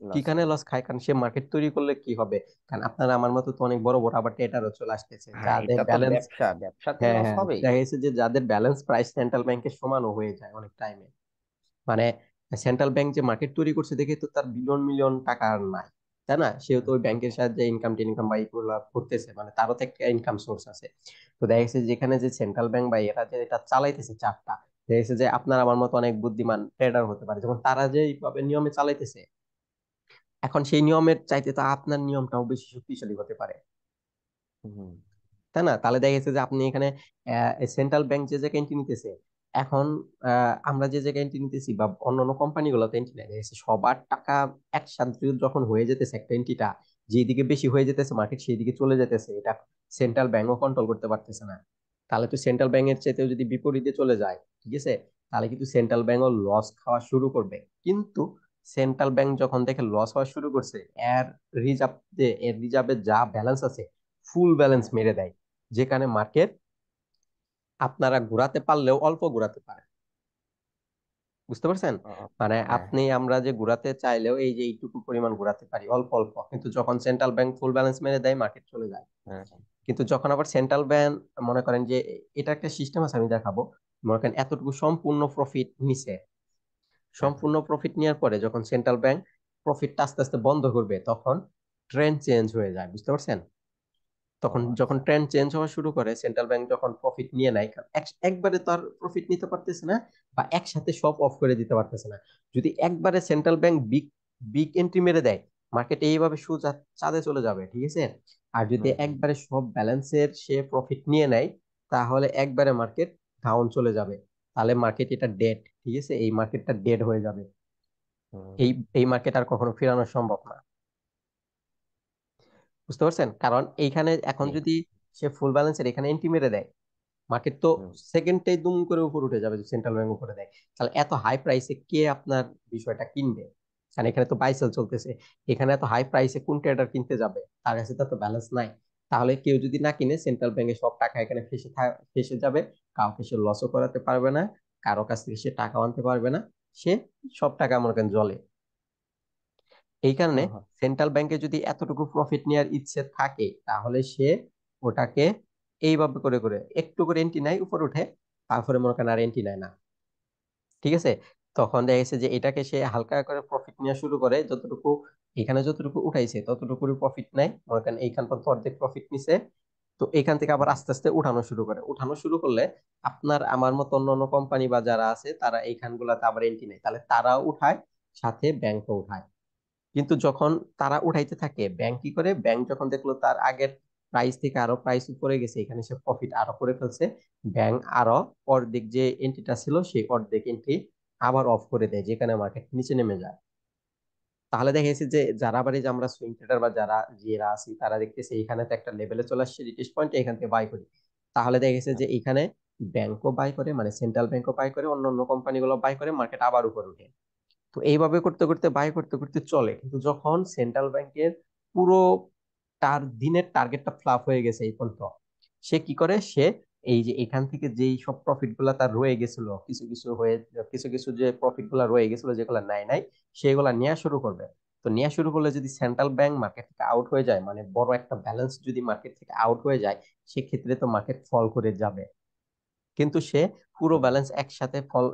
কি লস কারণে খাবে। লস খায়? কারণ সে মার্কেট তৈরি করলে কি হবে, কারণ আপনার আমার মতো তো অনেক বড় বড় আবার ট্রেডারও চলে আসতেছে, হ্যাঁ, যাদের এটা তো ব্যালেন্স, ব্যবসা, ব্যবসাতে হ্যাঁ লস হ্যাঁ, হবেই। দেখা গেছে যে যাদের ব্যালেন্স প্রাইস সেন্ট্রাল ব্যাংকের সমানও হয়ে যায় অনেক টাইমে। মানে সেন্ট্রাল ব্যাংক যে মার্কেট তৈরি করছে দেখে তো তার বিলিয়ন মিলিয়ন টাকা আর নাই, তাই না? সেও তো ওই ব্যাংকের সাহায্যে ইনকাম টিনকাম বা এগুলো করতেছে, মানে তারও তো একটা ইনকাম সোর্স আছে। তো দেখা গেছে যেখানে যে সেন্ট্রাল ব্যাংক বা এরা যে এটা চালাইতেছে চারটা, দেখা গেছে যে আপনার আমার মতো অনেক বুদ্ধিমান ট্রেডার হতে পারে, যখন তারা যে এইভাবে নিয়মে চালাইতেছে, এখন সেই নিয়মের চাইতে তো আপনার নিয়মটাও বেশি শক্তিশালী হতে পারে, হুম। তাই না? তাহলে দেখা গেছে যে আপনি এখানে সেন্ট্রাল ব্যাংক যে জায়গায় এন্ট্রি নিতেছে, এখন আমরা যে জায়গায় এন্ট্রি নিতেছি বা অন্যান্য কোম্পানি গুলোতে এন্ট্রি নেয়, দেখা গেছে সবার টাকা একসাথে যখন হয়ে যেতেছে, একটা এন্ট্রিটা যেদিকে বেশি হয়ে যেতেছে মার্কেট সেই দিকে চলে যেতেছে, এটা সেন্ট্রাল ব্যাংকও কন্ট্রোল করতে পারতেছে না। তাহলে তো সেন্ট্রাল ব্যাংকের চাইতেও যদি বিপরীতে চলে যায়, ঠিক আছে, তাহলে কিন্তু সেন্ট্রাল ব্যাংকও লস খাওয়া শুরু করবে। কিন্তু সেন্ট্রাল ব্যাংক যখন দেখে লস হওয়া শুরু করছে, এর রিজার্ভ, এর রিজার্ভে যা ব্যালেন্স আছে ফুল ব্যালেন্স হ্যাঁ। মেরে দেয়, যেখানে মার্কেট আপনারা ঘোরাতে পারলেও অল্প ঘোরাতে পারে। বুঝতে পারছেন? ও, মানে হ্যাঁ আপনি হ্যাঁ আমরা যে ঘোরাতে চাইলেও এই যে এইটুকু পরিমাণ ঘোরাতে পারি অল্প অল্প, কিন্তু যখন সেন্ট্রাল ব্যাংক ফুল ব্যালেন্স মেরে দেয় মার্কেট চলে যায়। হ্যাঁ কিন্তু যখন আবার সেন্ট্রাল ব্যাংক মনে করেন যে এটা একটা সিস্টেম আছে, আমি দেখাবো। মনে করেন এতটুকু সম্পূর্ণ প্রফিট নিছে, হ্যাঁ সম্পূর্ণ প্রফিট নেওয়ার পরে যখন সেন্ট্রাল ব্যাংক প্রফিটটা আস্তে আস্তে বন্ধ করবে, তখন ট্রেন্ড চেঞ্জ হয়ে যায়। বুঝতে পারছেন? ও তখন যখন আচ্ছা। ট্রেন্ড চেঞ্জ হওয়া শুরু করে, সেন্ট্রাল ব্যাংক যখন প্রফিট নিয়ে নেয়, কারণ একবারে তো আর প্রফিট নিতে পারতেছে না, বা একসাথে সব অফ করে দিতে পারতেছে না। যদি একবারে central bank big big entry মেরে দেয়, মার্কেট এইভাবে সোজা চাঁদে চলে যাবে। ঠিক আছে, আর যদি হুম হুম একবারে সব ব্যালেন্সের সে প্রফিট নিয়ে নেয়, তাহলে একবারে মার্কেট ডাউন চলে যাবে। তাহলে মার্কেট এটা ডেড, ঠিক আছে, এই মার্কেটটা ডেড হয়ে যাবে। হুম। এই এই মার্কেট আর কখনো ফেরানো সম্ভব না। বুঝতে পারছেন? কারণ এইখানে এখন জি। যদি সে ফুল ব্যালেন্সের এখানে এন্ট্রি মেরে দেয়, মার্কেট তো হুম। সেকেন্ডটাই দুম করে উপর উঠে যাবে সেন্ট্রাল ব্যাংক উপরে দেয়। তাহলে এত হাই প্রাইসে কে আপনার বিষয়টা কিনবে? কারণ এখানে তো বাই সেল চলতেছে। এখানে এত হাই প্রাইসে কোন ট্রেডার কিনতে যাবে? তার কাছে তো ব্যালেন্স নাই। তাহলে কেউ যদি না কিনে, সেন্ট্রাল ব্যাংকে সব টাকা এখানে ফেসে যাবে। কাউকে সে লসও করাতে পারবে না, কারো কাছ থেকে সে টাকা আনতে পারবে না। সে সব টাকা মনে করেন জলে। এই কারণে হ্যাঁ, হ্যাঁ। সেন্ট্রাল ব্যাংকে যদি এতটুকু প্রফিট নেওয়ার ইচ্ছে থাকে, তাহলে সে ওটাকে এইভাবে করে করে একটু করে এন্ট্রি নেয়, উপর উঠে, তারপরে মনে করেন আর এন্ট্রি নেয় না। ঠিক আছে? তখন দেখা গেছে যে এটাকে সে হালকা করে প্রফিট নেওয়া শুরু করে, যতটুকু এখানে যতটুকু উঠাইছে ততটুকু প্রফিট নেয়, মনে করেন এইখান পর্যন্ত অর্ধেক প্রফিট নিছে। তো এখান থেকে আবার হুম। আস্তে আস্তে উঠানো শুরু করে। উঠানো শুরু করলে আপনার আমার মতো অন্যান্য কোম্পানি বা যারা আছে তারা এইখানগুলোতে আবার এন্ট্রি নেয়, তাহলে তারাও উঠায়, সাথে ব্যাংকও উঠায়। কিন্তু যখন তারা উঠাইতে থাকে, ব্যাংক কি করে, ব্যাংক যখন দেখলো তার আগের প্রাইস থেকে আরো প্রাইস উপরে গেছে, এখানে সে প্রফিট আরো করে ফেলছে, ব্যাংক আরো অর্ধেক যে এন্ট্রিটা ছিল সেই অর্ধেক এন্ট্রি আবার অফ করে দেয়, যেখানে মার্কেট নিচে নেমে যায়। তাহলে দেখা গেছে যে যারা আবার এই যে আমরা সুইং ট্রেডার বা যারা যারা আছি, তারা দেখতেছে এখানে তো একটা লেভেলে চলে আসছে রিটেস্ট পয়েন্ট, এখান থেকে বাই করি। তাহলে দেখা গেছে যে এখানে ব্যাংকও বাই করে, মানে সেন্ট্রাল ব্যাংকও বাই করে, অন্য অন্য কোম্পানিগুলো বাই করে, মার্কেট আবার উপর উঠে। তো এইভাবে করতে করতে বাই করতে করতে চলে, কিন্তু যখন সেন্ট্রাল ব্যাংকের পুরো তার দিনের টার্গেটটা ফ্লাপ হয়ে গেছে এই পর্যন্ত, সে কি করে, সে এই যে এখান থেকে যেই সব প্রফিট গুলা তার রয়ে গেছিল, কিছু কিছু হয়ে, কিছু কিছু যে প্রফিট গুলা রয়ে গেছিল যেগুলা নাই নাই, সেগুলা নেওয়া শুরু করবে। তো নেওয়া শুরু করলে যদি সেন্ট্রাল ব্যাংক মার্কেট থেকে আউট হয়ে যায়, মানে বড় একটা ব্যালেন্স যদি মার্কেট থেকে আউট হয়ে যায়, সেক্ষেত্রে তো মার্কেট ফল করে যাবে। কিন্তু সে পুরো হুম। ব্যালেন্স একসাথে ফল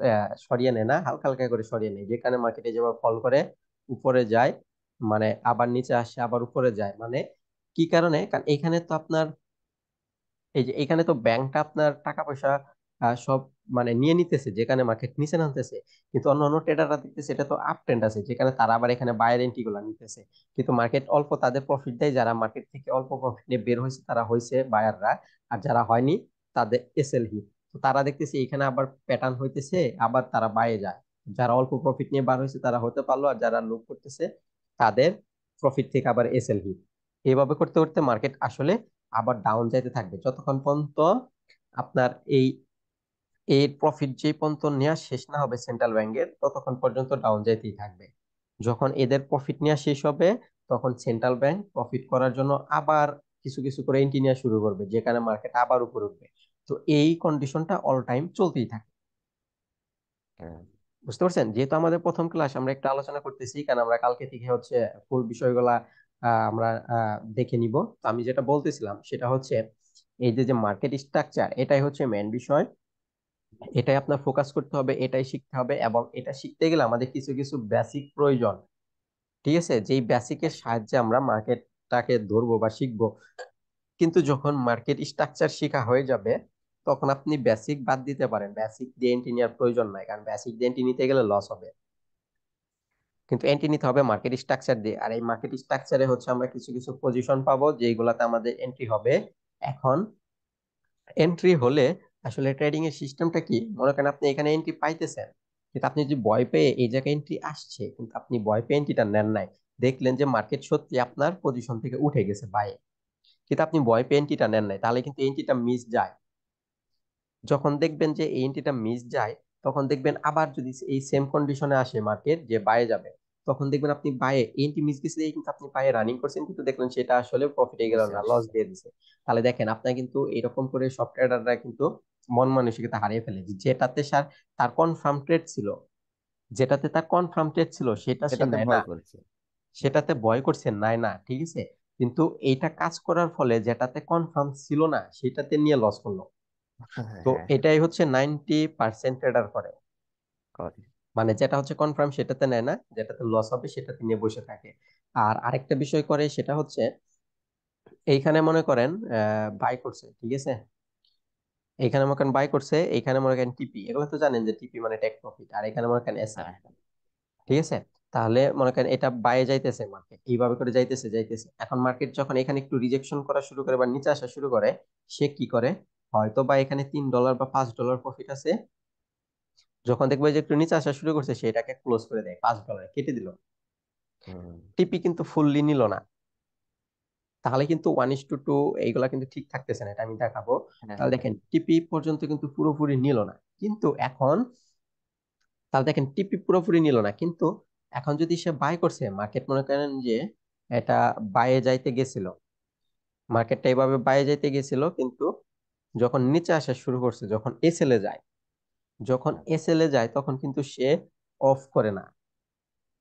সরিয়ে নেয় না, হালকা হালকা করে সরিয়ে নেয়, যেখানে মার্কেটে যেভাবে ফল করে উপরে যায়, মানে আবার নিচে আসে আবার উপরে যায়। মানে কি কারণে? কারণ এখানে তো আপনার এই যে এখানে তো ব্যাংকটা আপনার টাকা পয়সা সব মানে নিয়ে নিতেছে, যেখানে মার্কেট নিচে নামতেছে। কিন্তু অন্য অন্য ট্রেডাররা দেখতেছে এটা তো আপ ট্রেন্ড আছে, যেখানে তারা আবার এখানে বায়ার এন্ট্রি গুলা নিতেছে। কিন্তু মার্কেট অল্প তাদের প্রফিট দেয়, যারা মার্কেট থেকে অল্প প্রফিট নিয়ে বের হয়েছে তারা হয়েছে বায়াররা, আর যারা হয়নি তাদের এসএল হিট। তো তারা দেখতেছে এখানে আবার প্যাটার্ন হইতেছে, আবার তারা বাইরে যায়। যারা অল্প প্রফিট নিয়ে বার হয়েছে তারা হতে পারলো, আর যারা লুপ করতেছে তাদের প্রফিট থেকে আবার এসএল হিট। এইভাবে করতে করতে মার্কেট আসলে আবার ডাউন যাইতে থাকবে, যতক্ষণ পর্যন্ত আপনার এই এই প্রফিট যে পর্যন্ত নেওয়া শেষ না হবে সেন্ট্রাল ব্যাংকের, ততক্ষণ পর্যন্ত ডাউন যাইতেই থাকবে। যখন এদের প্রফিট নেওয়া শেষ হবে, তখন সেন্ট্রাল ব্যাংক প্রফিট করার জন্য আবার কিছু কিছু করে এন্ট্রি নেওয়া শুরু করবে, যেখানে মার্কেট আবার উপর উঠবে। তো এই কন্ডিশনটা অল টাইম চলতেই থাকে। হ্যাঁ। বুঝতে পারছেন? যেহেতু আমাদের প্রথম ক্লাস, আমরা একটু আলোচনা করতেছি, কারণ আমরা কালকে থেকে হচ্ছে ফুল বিষয়গুলা আমরা দেখে নিব। তো আমি যেটা বলতেছিলাম সেটা হচ্ছে, এই যে যে মার্কেট স্ট্রাকচার, এটাই হচ্ছে মেন বিষয়। এটাই আপনার ফোকাস করতে হবে, এটাই শিখতে হবে, এবং এটা শিখতে গেলে আমাদের কিছু কিছু বেসিক প্রয়োজন। ঠিক আছে? যেই বেসিকের সাহায্যে আমরা মার্কেটটাকে ধরবো বা শিখবো। কিন্তু যখন মার্কেট স্ট্রাকচার শেখা হয়ে যাবে, তখন আপনি বেসিক বাদ দিতে পারেন, বেসিক দিয়ে এন্ট্রি নেওয়ার প্রয়োজন নাই, কারণ বেসিক দিয়ে এন্ট্রি নিতে গেলে লস হবে। কিন্তু এন্ট্রি নিতে হবে মার্কেট স্ট্রাকচার দিয়ে, আর এই মার্কেট স্ট্রাকচারে হচ্ছে আমরা কিছু কিছু পজিশন পাবো যেগুলাতে আমাদের এন্ট্রি হবে। এখন এন্ট্রি হলে আসলে ট্রেডিং এর সিস্টেমটা কি, মনে করেন আপনি এখানে এন্ট্রি পাইতেছেন, কিন্তু আপনি যদি ভয় পেয়ে এই জায়গায় এন্ট্রি আসছে, কিন্তু আপনি ভয় পেয়ে এন্ট্রিটা নেন নাই, দেখলেন যে মার্কেট সত্যি আপনার পজিশন থেকে উঠে গেছে বাইরে, কিন্তু আপনি ভয় পেয়ে এন্ট্রিটা নেন নাই, তাহলে কিন্তু এন্ট্রিটা মিস যায়। যখন দেখবেন যে এই এন্ট্রিটা মিস যায়, তখন দেখবেন আবার যদি এই সেম কন্ডিশনে আসে মার্কেট যে বাইরে যাবে, তখন দেখবেন আপনি বাইরে এন্ট্রি মিস গেছে দেখে কিন্তু আপনি বাইরে রানিং করছেন, কিন্তু দেখলেন সেটা আসলে প্রফিটে গেল নিচে না, লস আসছে। দিয়ে দিছে। তাহলে দেখেন আপনার কিন্তু এরকম করে সব ট্রেডাররা কিন্তু মন মানসিকতা হারিয়ে ফেলে, যে যেটাতে তার কনফার্ম ট্রেড ছিল, যেটাতে তার কনফার্ম ট্রেড ছিল সেটা সে এটাতে নেয় না, ভয় করছে। সেটাতে ভয় করছে নেয় না। ঠিক আছে? কিন্তু এইটা কাজ করার ফলে যেটাতে কনফার্ম ছিল না সেটাতে নিয়ে লস করলো। হ্যাঁ, তো হ্যাঁ। এটাই হচ্ছে 90% ট্রেডার করে, করে। মানে যেটা হচ্ছে কনফার্ম সেটাতে নেয় না, যেটাতে লস হবে সেটাতে নিয়ে বসে থাকে। আর আরেকটা বিষয় করে সেটা হচ্ছে, এইখানে মনে করেন বাই করছে, ঠিক আছে, এইখানে মনে করেন বাই করছে, এইখানে মনে করেন টিপি, এগুলো তো জানেন যে টিপি মানে টেক প্রফিট, আর এখানে মনে করেন এসএল। হ্যাঁ। ঠিক আছে? তাহলে মনে করেন এটা বাইরে যাইতেছে, মার্কেট এইভাবে করে যাইতেছে যাইতেছে, এখন মার্কেট যখন এখানে একটু রিজেকশন করা শুরু করে বা নিচে আসা শুরু করে, সে কি করে, হয়তো বা এখানে $3 বা $5 প্রফিট আছে, যখন দেখবে যে একটু নিচে আসা শুরু করছে সেটাকে ক্লোজ করে দেয়, $5 কেটে দিল। হুম। টিপি কিন্তু ফুললি নিল না, তাহলে কিন্তু 1:2 এইগুলা কিন্তু ঠিক থাকতেছে না, এটা আমি দেখাবো। হ্যাঁ তাহলে হ্যাঁ। দেখেন টিপি পর্যন্ত কিন্তু পুরোপুরি নিল না, কিন্তু এখন, তাহলে দেখেন টিপি পুরোপুরি নিল না, কিন্তু এখন যদি সে বাই করছে, মার্কেট মনে করেন যে এটা বাইয়ে যাইতে গেছিল, মার্কেটটা এইভাবে বাইরে যাইতে গেছিল, কিন্তু যখন নিচে আসা শুরু করছে, যখন এসএল এ যায়, যখন হ্যাঁ, এসএল এ যায় তখন কিন্তু সে অফ করে না।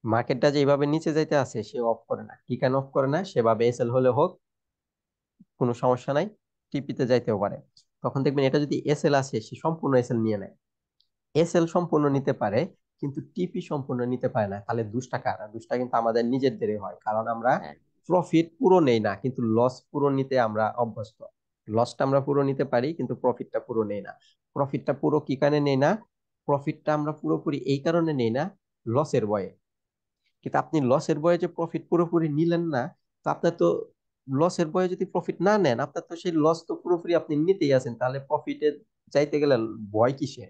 মার্কেটটা যেভাবে নিচে যাইতে আছে সে অফ করে না। কি কেন অফ করে না? সেভাবে এসএল হলে হোক, কোনো সমস্যা নাই, টিপিতে যাইতেও পারে। তখন দেখবেন এটা যদি এসএল আসে, সে সম্পূর্ণ এসএল নিয়ে নেয়। এসএল সম্পূর্ণ নিতে পারে, কিন্তু টিপি সম্পূর্ণ নিতে পারে না। তাহলে দুষ্টা কার? দুষ্টা কিন্তু আমাদের নিজেদেরই হয়, কারণ আমরা হ্যাঁ, প্রফিট পুরো নেই না, কিন্তু লস পুরো নিতে আমরা অভ্যস্ত। লসটা আমরা পুরো নিতে পারি, কিন্তু প্রফিটটা পুরো নেই না। প্রফিটটা পুরো কি কারণে নেই না? প্রফিটটা আমরা পুরোপুরি এই কারণে নেই না, লসের ভয়ে। কিন্তু আপনি লসের ভয়ে যে প্রফিট পুরোপুরি নিলেন না, তো আপনার তো, লসের ভয়ে যদি প্রফিট না নেন, আপনার তো সেই লস তো পুরোপুরি আপনি নিতেই আছেন, তাহলে প্রফিটে চাইতে গেলে ভয় কিসে?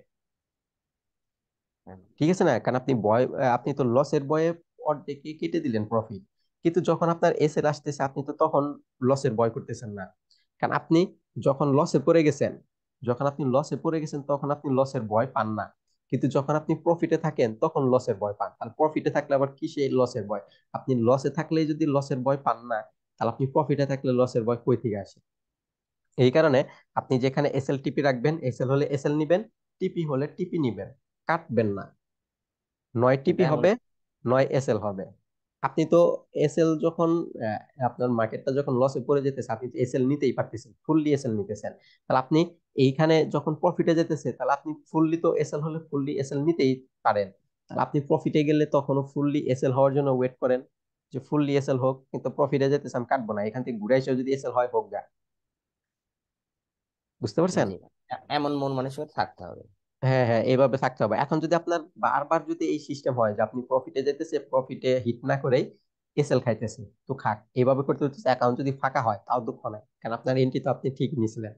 হ্যাঁ, ঠিক আছে না? কারণ আপনি ভয়, আপনি তো লসের ভয়ে অর্ধেকে কেটে দিলেন প্রফিট। কিন্তু যখন আপনার এসএল আসতেছে, আপনি তো তখন লসের ভয় করতেছেন না। কারণ আপনি যখন লসে পড়ে গেছেন, যখন আপনি লসে পড়ে গেছেন তখন আপনি লসের ভয় পান না। কিন্তু যখন আপনি প্রফিটে থাকেন তখন লসের ভয় পান। তাহলে প্রফিটে থাকলে আবার কিসে লসের ভয়? আপনি লসে থাকলে যদি লসের ভয় পান না, তাহলে আপনি প্রফিটে থাকলে লসের ভয় কই থেকে আসে? এই কারণে আপনি যেখানে এসএল টিপি রাখবেন, এসএল হলে এসএল নিবেন, টিপি হলে টিপি নিবেন, কাটবেন না। নয় এটা টিপি এমন। হবে, নয় এসএল হবে। আপনি তো এসএল যখন, আপনার মার্কেটটা যখন লসে পড়ে যেতেছে, আপনি তো এসএল নিতেই পারতেছেন, ফুললি এসএল নিতেছেন। তাহলে আপনি এইখানে যখন প্রফিটে যেতেছে, তাহলে আপনি ফুললি তো এসএল হলে ফুললি এসএল নিতেই পারেন। তাহলে আপনি প্রফিটে গেলে তখনও ফুললি এসএল হওয়ার জন্য ওয়েট করেন, যে ফুললি এসএল হোক, কিন্তু প্রফিটে যেতেছে আমি কাটবো না, এখান থেকে ঘুরে এসে যদি এসএল হয় হোক গা। বুঝতে পারছেন? জি ভাই, এমন মন মানসিকতা থাকতে হবে। হ্যাঁ হ্যাঁ, এইভাবে থাকতে হবে। এখন যদি আপনার বারবার যদি এই সিস্টেম হয় যে আপনি প্রফিটে যেতেছে, প্রফিটে হিট না করেই এসএল খাইতেছে, তো খাক, এইভাবে করতে হচ্ছে। অ্যাকাউন্ট যদি ফাঁকা হয় তাও দুঃখ নাই, কারণ আপনার এন্ট্রি তো আপনি ঠিক নিয়েছিলেন।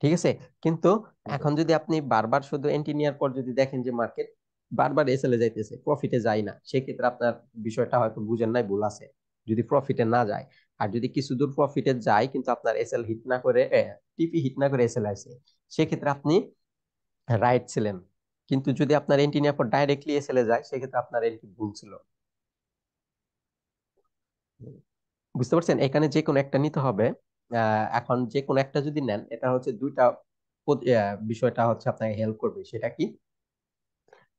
ঠিক আছে? কিন্তু কিন্তু এখন যদি আপনি বারবার শুধু এন্ট্রি নেওয়ার পর যদি দেখেন যে মার্কেট বারবার এসএল এ যাইতেছে, প্রফিটে যায় না, সেক্ষেত্রে আপনার বিষয়টা হয়তো বুঝেন নাই, ভুল আছে। যদি প্রফিটে না যায়, আর যদি কিছু দূর প্রফিটে যায় কিন্তু আপনার এসএল হিট না করে, টিপি হিট না করে এসএল আছে, সেক্ষেত্রে আপনি রাইট ছিলেন। কিন্তু যদি আপনার এন্ট্রি নেওয়ার পর ডাইরেক্টলি এসএল এ যায়, সেক্ষেত্রে আপনার এন্ট্রি ভুল ছিল। বুঝতে পারছেন? এখানে যে কোনো একটা নিতে হবে। এখন যে কোনো একটা যদি নেন, এটা হচ্ছে দুইটা বিষয়টা হচ্ছে আপনাকে হেল্প করবে। সেটা কি?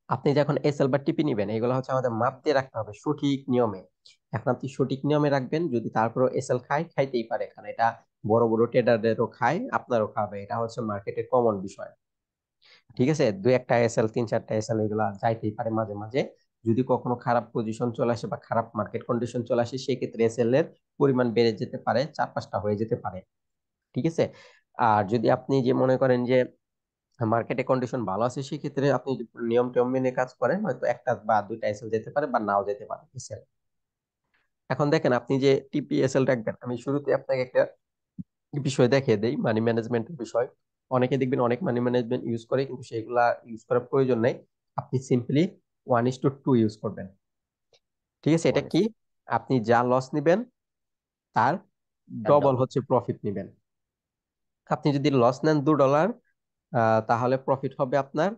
আপনি যখন এসএল বা টিপি নিবেন, এগুলো হচ্ছে আমাদের মাপ দিয়ে রাখতে হবে সঠিক নিয়মে। এখন আপনি সঠিক নিয়মে রাখবেন, যদি তারপরে এসএল খায়, খাইতেই পারে, কারণ এটা বড় বড় ট্রেডারদেরও খায়, আপনারও খাবে, এটা হচ্ছে মার্কেটের কমন বিষয়। ঠিক আছে? দুই একটা এসএল, তিন চারটা এসএল এগুলা যাইতেই পারে মাঝে মাঝে। যদি কখনো খারাপ পজিশন চলে আসে বা খারাপ মার্কেট কন্ডিশন চলে আসে, সেক্ষেত্রে এসএল এর পরিমাণ বেড়ে যেতে পারে, চার পাঁচটা হয়ে যেতে পারে। ঠিক আছে? আর যদি আপনি যে মনে করেন যে মার্কেটে কন্ডিশন ভালো আছে, সেক্ষেত্রে আপনি যদি নিয়ম টিয়ম মেনে কাজ করেন, হয়তো একটা বা দুইটা এসএল যেতে পারে বা নাও যেতে পারে এসএল। এখন দেখেন, আপনি যে টিপিএসএল রাখবেন, আমি শুরুতে আপনাকে একটা বিষয় দেখিয়ে দেই, মানি ম্যানেজমেন্টের বিষয়। অনেকে দেখবেন অনেক মানি ম্যানেজমেন্ট ইউজ করে, কিন্তু সেগুলা ইউজ করার প্রয়োজন নেই। আপনি সিম্পলি 1:2 ইউজ করবেন। ঠিক আছে? এটা ওয়ান কি? আপনি যা লস নিবেন তার ডবল ডবল। হচ্ছে প্রফিট নিবেন। আপনি যদি লস নেন $2, তাহলে প্রফিট হবে আপনার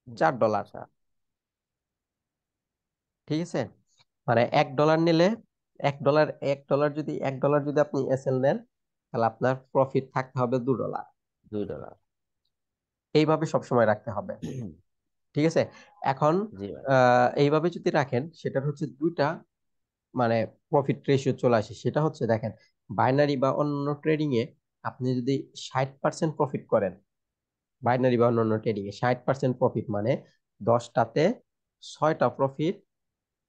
$4। আচ্ছা। ঠিক আছে? মানে $1 নিলে, $1 যদি আপনি এসএল নেন, তাহলে আপনার প্রফিট থাকতে হবে $2। $2। এইভাবে সবসময় রাখতে হবে। ঠিক আছে? এখন জি ভাই। এইভাবে যদি রাখেন, সেটার হচ্ছে দুইটা মানে প্রফিট রেশিও চলে আসে। সেটা হচ্ছে দেখেন, বাইনারি বা অন্যান্য ট্রেডিং এ আপনি যদি 60% প্রফিট করেন, বাইনারি বা অন্যান্য ট্রেডিং এ 60% প্রফিট মানে 10টাতে 6টা প্রফিট,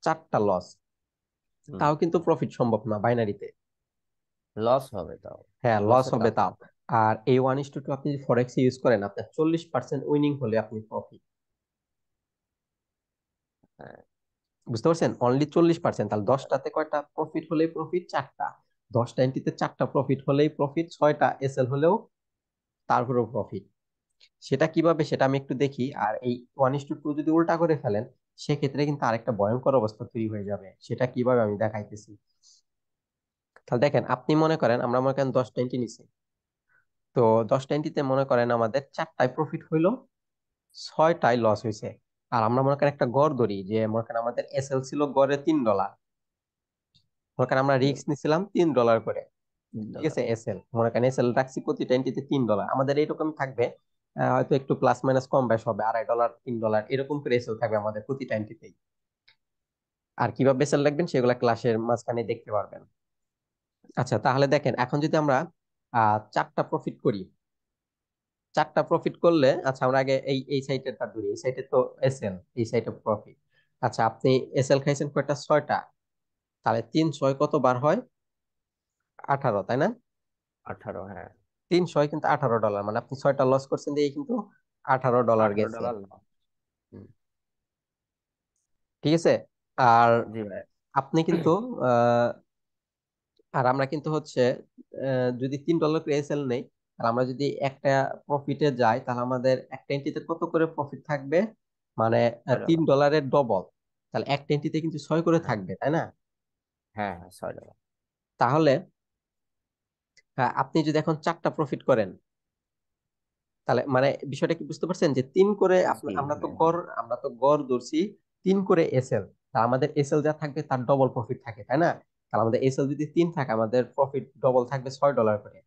4টা লস, হুম। তাও কিন্তু প্রফিট সম্ভব না বাইনারিতে। লস হবে তাও। হ্যাঁ, লস লসের হবে কাজ। তাও। আর এই 1:2 আপনি যদি ফরেক্স ইউজ করেন, আপনার 40% উইনিং হলে আপনি প্রফিট। হ্যাঁ। বুঝতে পারছেন? অনলি 40%। তাহলে 10টাতে কয়টা প্রফিট হলেই প্রফিট? 4টা। 10টা এন্ট্রিতে 4টা প্রফিট হলেই প্রফিট, 6টা এসএল হলেও তারপরেও প্রফিট। সেটা কিভাবে, সেটা আমি একটু দেখি। আর এই 1:2 যদি উল্টা করে ফেলেন, সেক্ষেত্রে কিন্তু আরেকটা ভয়ঙ্কর অবস্থা তৈরি হয়ে যাবে। সেটা কিভাবে আমি দেখাইতেছি। তাহলে দেখেন, আপনি মনে করেন, আমরা মনে করেন 10টা এন্ট্রি নিছি। তো 10টা এন্ট্রিতে মনে করেন আমাদের 4টায় প্রফিট হইলো, 6টায় লস হয়েছে। আর আমরা মনে করেন একটা গড় ধরি, যে মনে করেন আমাদের এসএল ছিল গড়ে $3। মনে করেন আমরা রিস্ক নিছিলাম $3 করে। ঠিক $3। আছে, এসএল মনে করেন এসএল রাখছি প্রতিটা এন্ট্রিতে $3, আমাদের এইরকম থাকবে। হয়তো একটু প্লাস মাইনাস কম বেশ হবে, $2.5 $3 এরকম করে এসএল থাকবে আমাদের প্রতিটা এন্ট্রিতেই। আর কিভাবে এসএল রাখবেন সেগুলা ক্লাসের মাঝখানে দেখতে পারবেন। আচ্ছা, তাহলে দেখেন, এখন যদি আমরা 4টা প্রফিট করি, 4টা প্রফিট করলে, আচ্ছা আমরা আগে এই সাইটেরটা ধরি, এই সাইটে তো এসএল, এই সাইটে প্রফিট। আচ্ছা, আপনি এসএল খাইছেন কয়টা? 6টা। তাহলে 3 6 কত বার হয়? 18, তাই না? 18, হ্যাঁ। 3 6 কিন্তু $18, মানে আপনি 6টা লস করছেন দিয়ে কিন্তু $18 আঠারো গেছে। Dollar loss. হুম। ঠিক আছে। আর জি ভাই। আপনি কিন্তু আহ, আর আমরা কিন্তু হচ্ছে যদি $3 করে এসএল নেই, আর আমরা যদি একটা প্রফিটে যাই, তাহলে আমাদের একটা এন্ট্রিতে কত করে প্রফিট থাকবে? মানে $6। $3 ডবল। তাহলে একটা এন্ট্রিতে কিন্তু 6 করে হ্যাঁ, থাকবে, তাই না? হ্যাঁ, হ্যাঁ, $6। তাহলে আপনি যদি এখন 4টা প্রফিট করেন, তাহলে মানে বিষয়টা কি বুঝতে পারছেন, যে 3 করে জি ভাই। আমরা তো গড় ধরছি 3 করে এসএল। তা আমাদের এসএল যা থাকবে তার ডবল প্রফিট থাকে, তাই না? তাহলে আমাদের এসএল যদি 3 থাকে, আমাদের প্রফিট ডবল থাকবে $6 করে।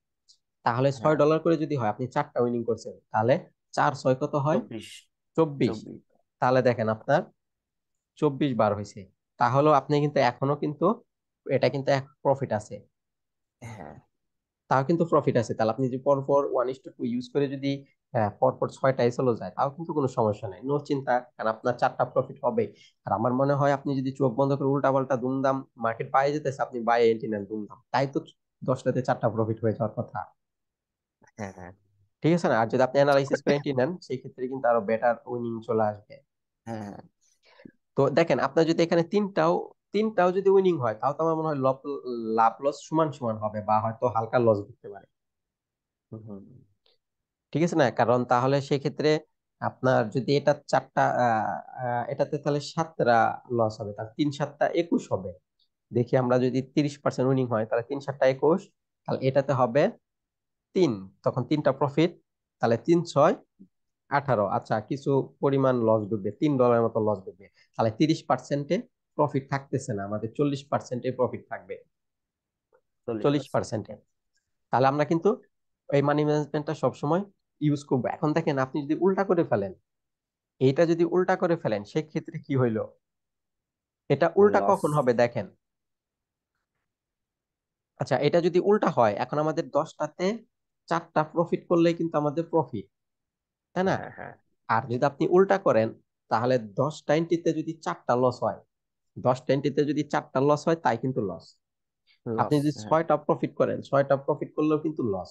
তাহলে ছয় হ্যাঁ, ডলার করে যদি হয়, আপনি 4টা উইনিং করছেন, তাহলে 4 6 কত হয়? 24। 24। 24। তাহলে দেখেন আপনার 24 বার হয়েছে। তাহলেও আপনি কিন্তু এখনো কিন্তু, এটা কিন্তু এক প্রফিট আছে, হ্যাঁ, তাও কিন্তু প্রফিট আছে। তাহলে আপনি যদি পরপর 1:2 ইউজ করে যদি পরপর 6টা এসএলও যায়, তাও কিন্তু কোনো সমস্যা নাই, নো চিন্তা, কারণ আপনার 4টা প্রফিট হবে। আর আমার মনে হয় আপনি যদি চোখ বন্ধ করে উল্টা পাল্টা দুমদাম মার্কেট পাই যেতেছে, আপনি বাই এন্ট্রি নেন দুমদাম, তাই তো 10টাতে 4টা প্রফিট হয়ে যাওয়ার কথা। হ্যাঁ, হ্যাঁ, ঠিক আছে না? আর যদি আপনি অ্যানালাইসিস করে এন্ট্রি নেন, সেই ক্ষেত্রে কিন্তু আরো বেটার উইনিং চলে আসবে। হ্যাঁ। তো দেখেন, আপনার যদি এখানে তিনটাও যদি উইনিং হয়, তাও তো আমার মনে হয় লাভ লস সমান সমান হবে, বা হয়তো হালকা লস দিতে পারে। হুম, হুম। ঠিক আছে না? কারণ তাহলে সেক্ষেত্রে আপনার যদি এটা 4টা, এটাতে তাহলে 7টা লস হবে, তাহলে 3 7 21 হবে। দেখি আমরা যদি 30% উইনিং হয়, তাহলে 3 7 21, তাহলে এটাতে হবে 3, তখন 3টা প্রফিট, তাহলে 3 6 18। আচ্ছা, কিছু পরিমাণ লস ঢুকবে, $3 মতো লস ঢুকবে। তাহলে 30%-এ প্রফিট থাকতেছে না, আমাদের 40%-এ প্রফিট থাকবে। চল্লিশ 40%। পার্সেন্ট তাহলে আমরা কিন্তু এই মানি ম্যানেজমেন্টটা সবসময় ইউজ করবো। এখন দেখেন, আপনি যদি উল্টা করে ফেলেন, এইটা যদি উল্টা করে ফেলেন, সেক্ষেত্রে কি হইলো? এটা উল্টা লস। কখন হবে দেখেন। আচ্ছা, এটা যদি উল্টা হয়, এখন আমাদের 10টাতে 4টা প্রফিট করলেই কিন্তু আমাদের প্রফিট, তাই না? হ্যাঁ, হ্যাঁ। আর যদি আপনি উল্টা করেন, তাহলে 10টা এন্ট্রিতে যদি 4টা লস হয়, 10টা এন্ট্রিতে যদি 4টা লস হয়, তাই কিন্তু লস। আপনি লস। যদি হ্যাঁ। 6টা প্রফিট করেন, 6টা প্রফিট করলেও কিন্তু লস,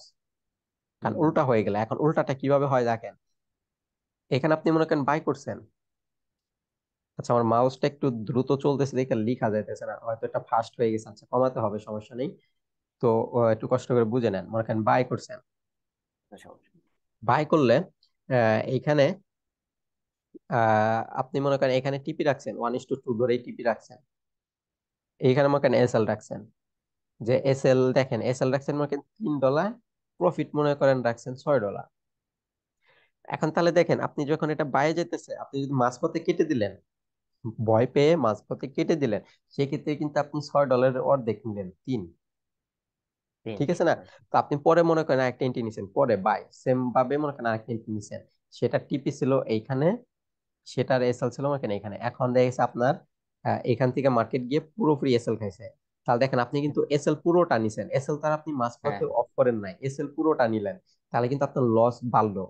কারণ হুম। উল্টা হয়ে গেলে। এখন উল্টাটা কিভাবে হয় দেখেন, এখানে আপনি মনে করেন বাই করছেন। আচ্ছা, আমার মাউসটা একটু দ্রুত চলতেছে দেখে লিখা যাইতেছে না, হয়তো এটা ফাস্ট হয়ে গেছে। আচ্ছা, কমাতে হবে, সমস্যা নেই। তো একটু কষ্ট করে বুঝে নেন। মনে করেন বাই করছেন, সমস্যা নেই। বাই করলে এইখানে আপনি মনে করেন এখানে টিপি রাখছেন, 1:2 ধরেই টিপি রাখছেন। এইখানে মনে করেন এসএল রাখছেন, যে এসএল দেখেন, এসএল রাখছেন মনে করেন $3, প্রফিট মনে করেন রাখছেন $6। এখন তাহলে দেখেন, আপনি যখন এটা বাইরে যেতেছে, আপনি যদি মাঝপথে কেটে দিলেন, ভয় পেয়ে মাঝপথে কেটে দিলেন, সেক্ষেত্রে কিন্তু আপনি $6 অর্ধেক নিলেন, 3। তিন। ঠিক আছে না? হ্যাঁ, তো আপনি পরে মনে করেন আরেকটা এন্ট্রি নিছেন, পরে বাই সেম ভাবে মনে করেন আরেকটা এন্ট্রি নিছেন, সেটা টিপি ছিল এইখানে, সেটার এসএল ছিল মনে করেন এখানে। এখন দেখা গেছে আপনার এখান থেকে মার্কেট গিয়ে পুরোপুরি এসএল খাইছে। তাহলে দেখেন, আপনি কিন্তু এসএল পুরোটা নিছেন, এসএল তার আপনি হ্যাঁ, মাঝপথে অফ করেন নাই, এসএল পুরোটা নিলেন। তাহলে কিন্তু আপনার লস বাড়লো।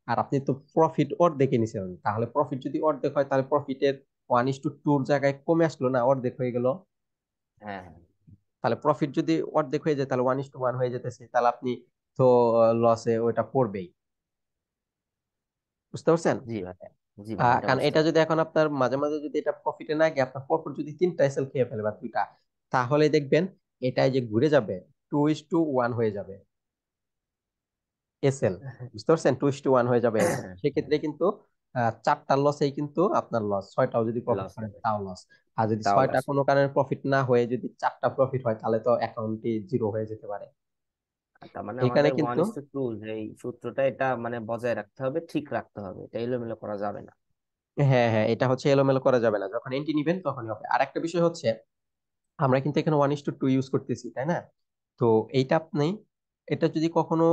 আর আপনি তো প্রফিট অর্ধেকে নিছেন, তাহলে প্রফিট যদি অর্ধেক হয়, তাহলে প্রফিটের 1:2 জায়গায় কমে আসলো না, অর্ধেক হয়ে গেল। হ্যাঁ, তাহলে প্রফিট যদি অর্ধেক হয়ে যায়, তাহলে 1:1 হয়ে যেতেছে, তাহলে আপনি তো লসে ওইটা পড়বেই। বুঝতে পারছেন? জি ভাই। জি ভাই, এটা কারণ বুঝতে এটা পারছি। যদি এখন আপনার মাঝে মাঝে যদি এটা প্রফিটে না গিয়ে আপনার পরপর যদি 3টা এসএল খেয়ে ফেলে বা 2টা, তাহলে দেখবেন এটাই যে ঘুরে যাবে, 2:1 হয়ে যাবে এসএল। বুঝতে পারছেন? 2:1 হয়ে যাবে এসএল, সেক্ষেত্রে কিন্তু চারটা লসেই কিন্তু আপনার লস, ছয়টাও যদি প্রফিট লস করেন হবে, তাও লস। আর যদি তাও ছয়টা লস। কোনো কারণে প্রফিট না হয়ে যদি চারটা প্রফিট হয় তাহলে তো অ্যাকাউন্টে জিরো হয়ে যেতে পারে। তার মানে এখানে আমাদের ওয়ান কিন্তু ইস টু টু এই সূত্রটা, এটা মানে বজায় রাখতে হবে, ঠিক রাখতে হবে, এটা এলোমেলো করা যাবে না। হ্যাঁ হ্যাঁ, এটা হচ্ছে এলোমেলো করা যাবে না, যখন এন্ট্রি নিবেন তখনই হবে। আর একটা বিষয় হচ্ছে আমরা কিন্তু এখানে 1:2 ইউজ করতেছি, তাই না? তো এইটা আপনি, এটা যদি কখনো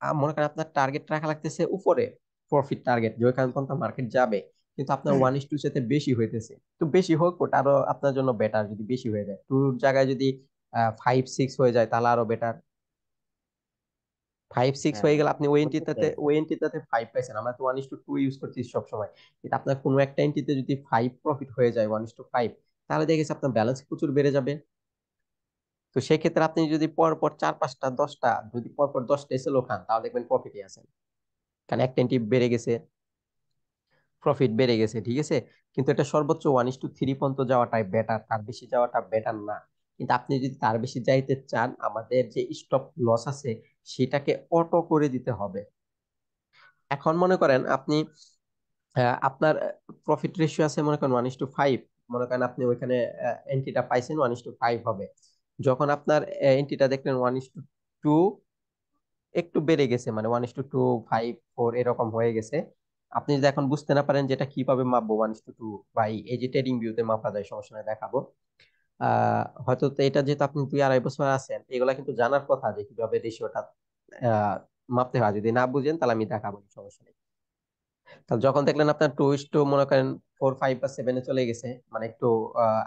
মনে করেন আপনার টার্গেট রাখা লাগতেছে উপরে, প্রফিট টার্গেট যেখানে পর্যন্ত মার্কেট যাবে, কিন্তু আপনার 1:2 সাথে বেশি হইতেছে, তো বেশি হোক, ওটা আরো আপনার জন্য বেটার। যদি বেশি হয়ে যায়, টুর জায়গায় যদি 5-6 হয়ে যায় তাহলে আরো বেটার। 5-6 হ্যাঁ, হয়ে গেলে আপনি ওই বলতে এন্ট্রিটাতে, চাইছি। ওই এন্ট্রিটাতে 5 পাইছেন। আমরা তো 1:2 ইউজ করছি সবসময়, কিন্তু আপনার কোনো একটা এন্ট্রিতে যদি 5 প্রফিট হয়ে যায়, 1:5, তাহলে দেখে গেছে আপনার ব্যালেন্স প্রচুর বেড়ে যাবে। তো সেক্ষেত্রে আপনি যদি পরপর 4-5-10টা, যদি পরপর 10টা এসএলও খান, তাহলে দেখবেন প্রফিটে আছেন, কারণ একটা এন্ট্রি বেড়ে গেছে, প্রফিট বেড়ে গেছে, ঠিক আছে। কিন্তু এটা সর্বোচ্চ 1:3 পর্যন্ত যাওয়াটাই বেটার, তার বেশি যাওয়াটা বেটার না। কিন্তু আপনি যদি তার বেশি যাইতে চান, আমাদের যে স্টপ লস আছে সেটাকে অটো করে দিতে হবে। এখন মনে করেন আপনি আপনার প্রফিট রেশিও আছে মনে করেন 1:5, মনে করেন আপনি ওইখানে এন্ট্রিটা পাইছেন 1:5 হবে। যখন আপনার এন্ট্রিটা দেখলেন 1:2 একটু বেড়ে গেছে, মানে 1:2, 5, 4 এরকম হয়ে গেছে, আপনি যদি এখন বুঝতে না পারেন যেটা কিভাবে মাপবো 1:2, ভাই এই যে ট্রেডিং ভিউতে মাপা যায়, সমস্যা নাই, দেখাবো। হয়তো তো এটা যেহেতু আপনি 2-2.5 বছর আছেন, এগুলা কিন্তু জানার কথা যে কিভাবে রেশিওটা মাপতে হয়। যদি না বুঝেন তাহলে আমি দেখাবো, সমস্যা নেই। তাহলে যখন দেখলেন আপনার 2:, মনে করেন 4, 5 বা 7-এ চলে গেছে, মানে একটু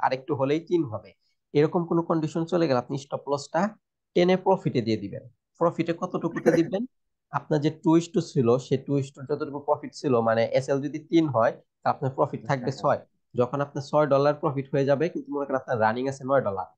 আরেকটু হলেই 3 হবে, এরকম কোন কন্ডিশন চলে গেলে আপনি স্টপ লসটা টেনে প্রফিটে দিয়ে দিবেন। প্রফিটে কতটুকুতে দিবেন? আপনার যে 2:, ছিল সে 2:, যতটুকু প্রফিট ছিল, মানে এসএল যদি 3 হয়, তা আপনার প্রফিট থাকবে হ্যাঁ, হ্যাঁ, 6। যখন আপনার $6 প্রফিট হয়ে যাবে, কিন্তু মনে করেন আপনার রানিং আছে $9,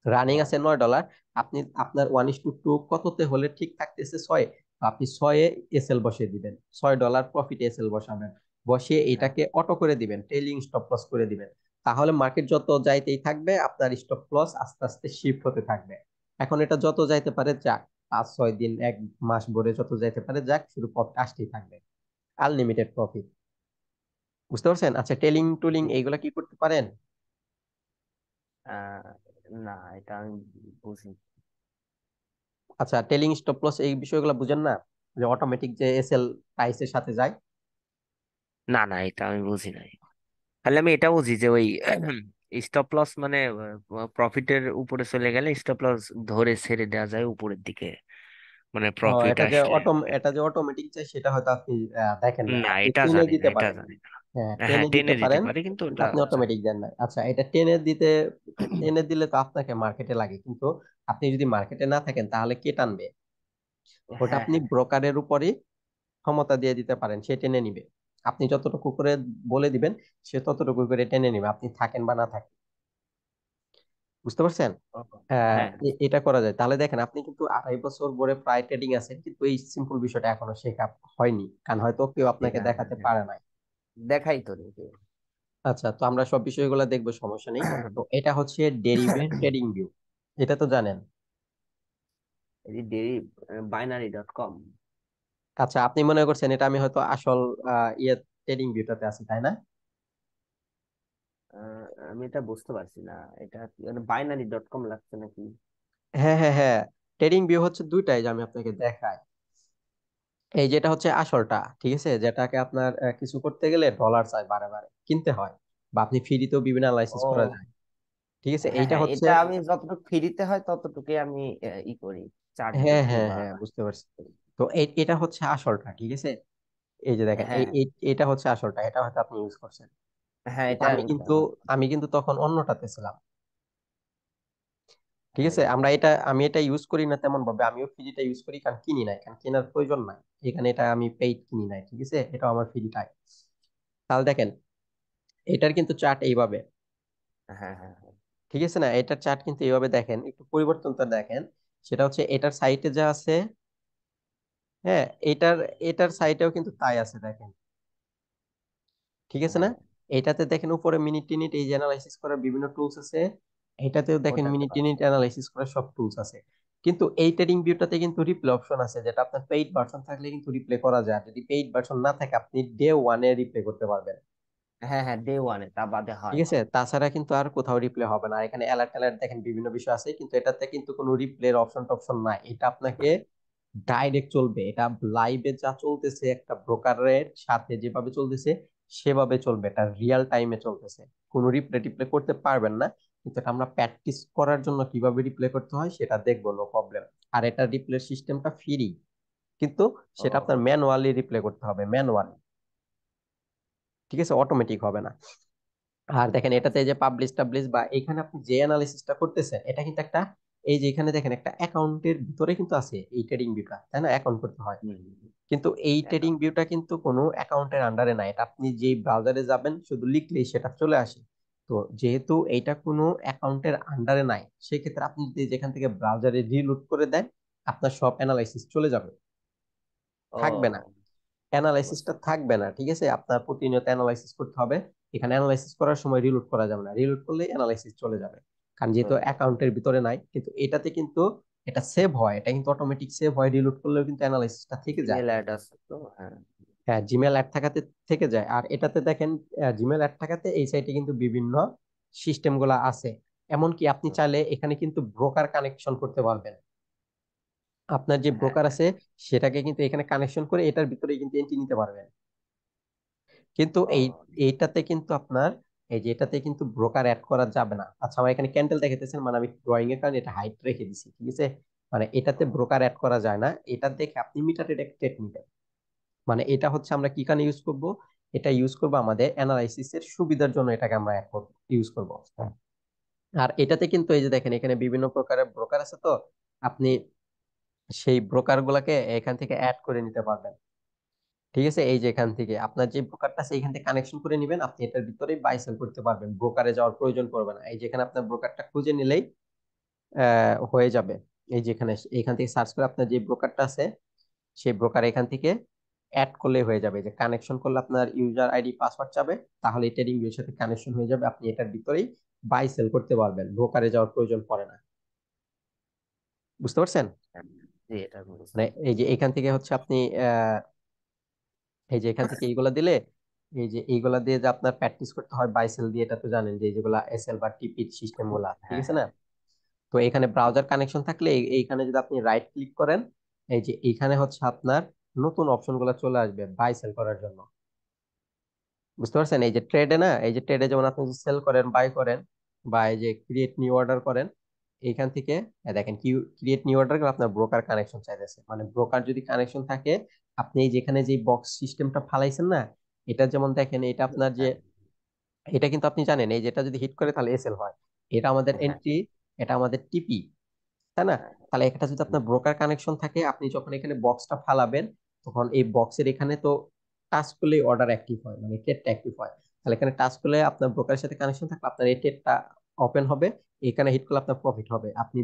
রানিং আছে হ্যাঁ, $9, আপনি আপনার 1:2 কততে হলে ঠিক থাকতেছে 6, আপনি 6-এ এসএল বসিয়ে দিবেন, $6 প্রফিট এসএল বসাবেন, বসিয়ে হ্যাঁ, এটাকে অটো করে দিবেন, ট্রেইলিং স্টপ লস করে দিবেন। তাহলে মার্কেট যত যাইতেই থাকবে, আপনার স্টপ লস আস্তে আস্তে শিফট হতে থাকবে। এখন এটা যত যাইতে পারে যাক, 5-6 দিন, 1 মাস ভরে যত যাইতে পারে যাক, শুধু প্রফিট আসতেই থাকবে, আনলিমিটেড প্রফিট। বুঝতে পারছেন? আচ্ছা, টেলিং টুলিং জি। এইগুলা কি করতে পারেন? আহ, না, এটা আমি বুঝি। আচ্ছা, টেলিং স্টপ লস এই বিষয়গুলো বুঝেন না, যে অটোমেটিক যে এসএল প্রাইসের সাথে যায়? না, না, এটা আমি বুঝি নাই। তাহলে আমি এটা বুঝি যে ওই স্টপ লস মানে প্রফিটের উপরে চলে গেলে স্টপ লস ধরে ছেড়ে দেওয়া যায় উপরের দিকে, মানে ও, প্রফিট এটা যে আসলে। এটা যে অটোমেটিক যায় সেটা হয়তো আপনি দেখেন না, না, আপনি এটা টেনে জানি না, দিতে এটা পারেন। জানি না। হ্যাঁ, হ্যাঁ, টেনে দিতে টেনে দিতে পারেন, পারি কিন্তু কিন্তু ওটা আপনি জানি অটোমেটিক দেন না। আচ্ছা, এটা টেনে দিতে, টেনে দিলে তো আপনাকে মার্কেটে লাগে, কিন্তু আপনি যদি মার্কেটে না থাকেন তাহলে কে টানবে? না। ওটা হ্যাঁ, আপনি হ্যাঁ, ব্রোকারের উপরই ক্ষমতা দিয়ে দিতে পারেন, সে টেনে নিবে। আপনি যতটুকু করে বলে দিবেন, সে ততটুকু করে টেনে নিবে, আপনি থাকেন বা না থাকেন। বুঝতে পারছেন? ও, হ্যাঁ, হ্যাঁ, এটা করা যায়। তাহলে দেখেন, আপনি কিন্তু 2.5 বছর ধরে প্রায় ট্রেডিং আছেন, কিন্তু এই সিম্পল বিষয়টা এখনো শেখা হয়নি, কারণ হয়তো কেউ আপনাকে দেখা, হ্যাঁ, দেখাতে হ্যাঁ, পারে নাই। দেখাই তো দেখি। আচ্ছা, তো আমরা সব বিষয়গুলো দেখবো, সমস্যা নেই। তো এটা হচ্ছে ডেরিভেটিভ ট্রেডিং ভিউ, এটা তো জানেন। এই ডেরি বাইনারি.com। আচ্ছা, আপনি মনে করছেন এটা আমি হয়তো আসল ইয়ে ট্রেডিং ভিউটাতে আছি, তাই না? আমি এটা বুঝতে পারছি না, এটা বাইনারি.com লাগছে নাকি? হ্যাঁ হ্যাঁ হ্যাঁ, ট্রেডিং ভিউ হচ্ছে দুইটাই, যে আমি আপনাকে দেখাই। এই যেটা হচ্ছে আসলটা, ঠিক আছে, যেটাকে আপনার কিছু করতে গেলে ডলার চাই, বারে বারে কিনতে হয়, বা আপনি ফ্রিতেও বিভিন্ন অ্যানালাইসিস করা ও, যায়, ঠিক আছে, হ্যাঁ, এইটা হ্যাঁ, হচ্ছে। এটা আমি যতটুকু ফ্রিতে হয় ততটুকুই আমি ই করি, চার্ট হ্যাঁ দেখি হ্যাঁ বা হ্যাঁ, বুঝতে পারছি। তো এটা হচ্ছে আসলটা, ঠিক আছে। এই যে দেখেন, হ্যাঁ, এটা হচ্ছে আসলটা, এটা হয়তো আপনি ইউজ করছেন, হ্যাঁ, কিন্তু এটা আমি আমি কিন্তু, তখন অন্যটাতে ছিলাম, ঠিক হ্যাঁ, আছে। আমি এটা ইউজ করি না তেমন ভাবে, আমিও ফ্রিটা ইউজ করি, কারণ কিনি নাই, কারণ কেনার প্রয়োজন নাই। এখানে এটা আমি পেইড কিনি নাই, ঠিক আছে, এটা আমার ফ্রিটাই। তাহলে দেখেন, এটার কিন্তু চার্ট এইভাবে, হ্যাঁ, হ্যাঁ, হ্যাঁ, ঠিক আছে না, এটার চার্ট কিন্তু এইভাবে দেখেন, একটু পরিবর্তনটা দেখেন। সেটা হচ্ছে এটার সাইটে যা আছে, হ্যাঁ, এটার এটার সাইটেও কিন্তু তাই আছে, দেখেন, ঠিক আছে না? হ্যাঁ, এটাতে দেখেন উপরে মিনিট টিনিট এই যে অ্যানালাইসিস করার বিভিন্ন টুলস আছে, এটাতেও দেখেন ওটাতে মিনিট পাচ্ছি। টিনিট অ্যানালাইসিস করার সব টুলস আছে, কিন্তু এই ট্রেডিং ভিউটাতে কিন্তু রিপ্লে অপশন আছে, যেটা আপনার পেইড ভার্সন থাকলে কিন্তু রিপ্লে করা যায়। আর যদি পেইড ভার্সন না থাকে আপনি ডে ওয়ানে রিপ্লে করতে পারবেন। হ্যাঁ হ্যাঁ, ডে ওয়ানে, তা বাদে ঠিক হয় না। আছে, তাছাড়া কিন্তু আর কোথাও রিপ্লে হবে না। আর এখানে অ্যালার্ট অ্যালার্ট দেখেন বিভিন্ন বিষয় আছে, কিন্তু এটাতে কিন্তু কোনো রিপ্লের অপশন টপশন নাই। এটা আপনাকে ডাইরেক্ট চলবে, এটা লাইভে যা চলতেছে একটা ব্রোকারের সাথে যেভাবে চলতেছে সেভাবে চলবে, এটা রিয়েল টাইমে চলতেছে। কোনো রিপ্লে টিপ্লে করতে পারবেন না। কিন্তু এটা আমরা প্র্যাকটিস করার জন্য কিভাবে রিপ্লে করতে হয় সেটা দেখবো, নো প্রবলেম। আর এটা রিপ্লে সিস্টেমটা ফ্রি, কিন্তু সেটা আপনার ও। ম্যানুয়ালি রিপ্লে করতে হবে, ম্যানুয়ালি। ঠিক আছে, অটোমেটিক হবে না। আর দেখেন এটাতে আচ্ছা। যে পাবলিশ টাবলিশ বা এখানে আপনি যে অ্যানালিসিসটা করতেছেন এটা কিন্তু একটা, এই যে এখানে দেখেন একটা অ্যাকাউন্টের ভিতরে কিন্তু আছে এই ট্রেডিং ভিউটা, তাই না? অ্যাকাউন্ট করতে হয়। হুম। কিন্তু এই ট্রেডিং অ্যাকাউন্ট। ভিউটা কিন্তু কোনো অ্যাকাউন্টের আন্ডারে নাই, এটা আপনি যেই ব্রাউজারে যাবেন শুধু লিখলেই সেটা চলে আসে। তো যেহেতু এইটা কোনো অ্যাকাউন্টের আন্ডারে নাই, সেক্ষেত্রে আপনি যদি যেখান থেকে ব্রাউজারে রিলোড করে দেন আপনার সব অ্যানালাইসিস চলে যাবে, থাকবে না, ও, অ্যানালাইসিসটা বুঝতে থাকবে না। ঠিক আছে, আপনার প্রতিনিয়ত অ্যানালাইসিস করতে হবে। এখানে অ্যানালাইসিস করার সময় রিলোড করা যাবে না, রিলোড করলে অ্যানালাইসিস চলে যাবে, কারণ যেহেতু চলে যাবে। অ্যাকাউন্টের ভিতরে নাই। কিন্তু এটাতে কিন্তু এটা সেভ হয়, এটা কিন্তু অটোমেটিক সেভ হয়, রিলোড করলেও কিন্তু অ্যানালাইসিসটা থেকে যায়। জিমেল অ্যাড আছে তো, হ্যাঁ। হ্যাঁ, জিমেল অ্যাড থাকাতে থেকে যায়। আর এটাতে দেখেন জিমেল অ্যাড থাকাতে এই সাইটে কিন্তু বিভিন্ন সিস্টেম গুলা আছে। এমনকি আপনি হুম, চাইলে এখানে কিন্তু ব্রোকার কানেকশন করতে পারবেন। আপনার যে হ্যাঁ ব্রোকার হ্যাঁ। আছে সেটাকে কিন্তু এখানে কানেকশন করে এটার ভিতরে কিন্তু এন্ট্রি নিতে পারবেন। কিন্তু ও, এইটাতে কিন্তু আপনার, এই যে এটাতে কিন্তু ব্রোকার অ্যাড করা যাবে না। আচ্ছা, আমার এখানে ক্যান্ডেল দেখাইতেছেন, মানে আমি ড্রয়িং এর কারণে এটা হাইট রেখে দিছি। ঠিক আছে, মানে এটাতে ও, ব্রোকার অ্যাড করা যায় না। এটা দেখে আপনি মিটারের এক ট্রেড নিবেন। মানে এটা হচ্ছে আমরা কি কারণে ইউজ করব, এটা ইউজ করব আমাদের অ্যানালাইসিস এর সুবিধার জন্য, এটাকে আমরা ইউজ করব। আর এটাতে কিন্তু এই যে দেখেন এখানে বিভিন্ন প্রকারের ব্রোকার আছে, তো আপনি সেই ব্রোকার গুলাকে এখান থেকে অ্যাড করে নিতে পারবেন। ঠিক আছে, এই যে এখান থেকে আপনার যে ব্রোকারটা আছে এখান থেকে কানেকশন করে নিবেন, আপনি এটার ভিতরেই বাই সেল করতে পারবেন, ব্রোকারে যাওয়ার প্রয়োজন পড়বে না। এই যেখানে আপনার ব্রোকারটা খুঁজে নিলেই হয়ে যাবে। এই যেখানে এখান থেকে সার্চ করে আপনার যে ব্রোকারটা আছে সেই ব্রোকার এখান থেকে অ্যাড করলে হয়ে যাবে। যে কানেকশন করলে আপনার ইউজার আইডি পাসওয়ার্ড চাবে, তাহলে ট্রেডিং ভিউর সাথে কানেকশন হয়ে যাবে, আপনি এটার ভিতরেই বাই সেল করতে পারবেন, ব্রোকারে যাওয়ার প্রয়োজন পড়ে না। বুঝতে পারছেন? হ্যাঁ, জি এটা মানে বুঝলাম। এই যে এখান থেকে হচ্ছে আপনি এই যে এখান থেকে এইগুলা দিলে, এই যে এইগুলা দিয়ে যে আপনার প্র্যাকটিস করতে হয় বাই সেল দিয়ে, এটা তো জানেন যে যেগুলা এসএল বা টিপি সিস্টেম গুলা, ঠিক হ্যাঁ আছে হ্যাঁ। না? তো এখানে ব্রাউজার কানেকশন থাকলে এইখানে যদি আপনি রাইট ক্লিক করেন, এই যে এইখানে হচ্ছে আপনার নতুন অপশন গুলা চলে আসবে বাই সেল করার জন্য। বুঝতে পারছেন? এই যে ট্রেডে না, এই যে ট্রেডে যেমন আপনি সেল করেন, বাই করেন, বা এই যে ক্রিয়েট নিউ অর্ডার করেন, এইখান থেকে দেখেন ক্রিয়েট নিউ অর্ডার আপনার ব্রোকার কানেকশন চাইতেছে। মানে ব্রোকার যদি কানেকশন থাকে, আপনি এই যেখানে যে বক্স সিস্টেমটা ফালাইছেন না, এটা যেমন দেখেন এটা আপনার যে, হ্যাঁ এটা কিন্তু আপনি জানেন এই যেটা যদি হিট করে তাহলে এসএল হয়, এটা আমাদের হ্যাঁ এন্ট্রি, এটা আমাদের টিপি, তাই না? হ্যাঁ। তাহলে একটা যদি হুম, আপনার ব্রোকার কানেকশন থাকে, আপনি যখন এখানে বক্সটা ফালাবেন তখন এই বক্সের এখানে তো টাচ করলে অর্ডার অ্যাক্টিভ হয়, মানে ট্রেডটা অ্যাক্টিভ হয়। তাহলে এখানে টাচ করলে আপনার ব্রোকারের সাথে কানেকশন থাকলে আপনার এই ট্রেডটা ওপেন হবে, এখানে হিট করলে আপনার প্রফিট হবে। আপনি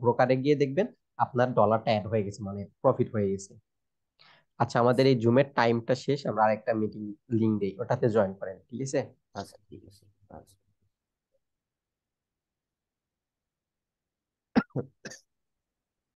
ব্রোকারে গিয়ে দেখবেন আপনার ডলারটা অ্যাড হয়ে গেছে, মানে প্রফিট হয়ে গেছে। আচ্ছা, আমাদের বুঝছি। এই জুমের টাইমটা শেষ, আমরা আরেকটা মিটিং লিংক দেই, ওটাতে জয়েন করেন, ঠিক আছে? আচ্ছা ঠিক আছে। আচ্ছা।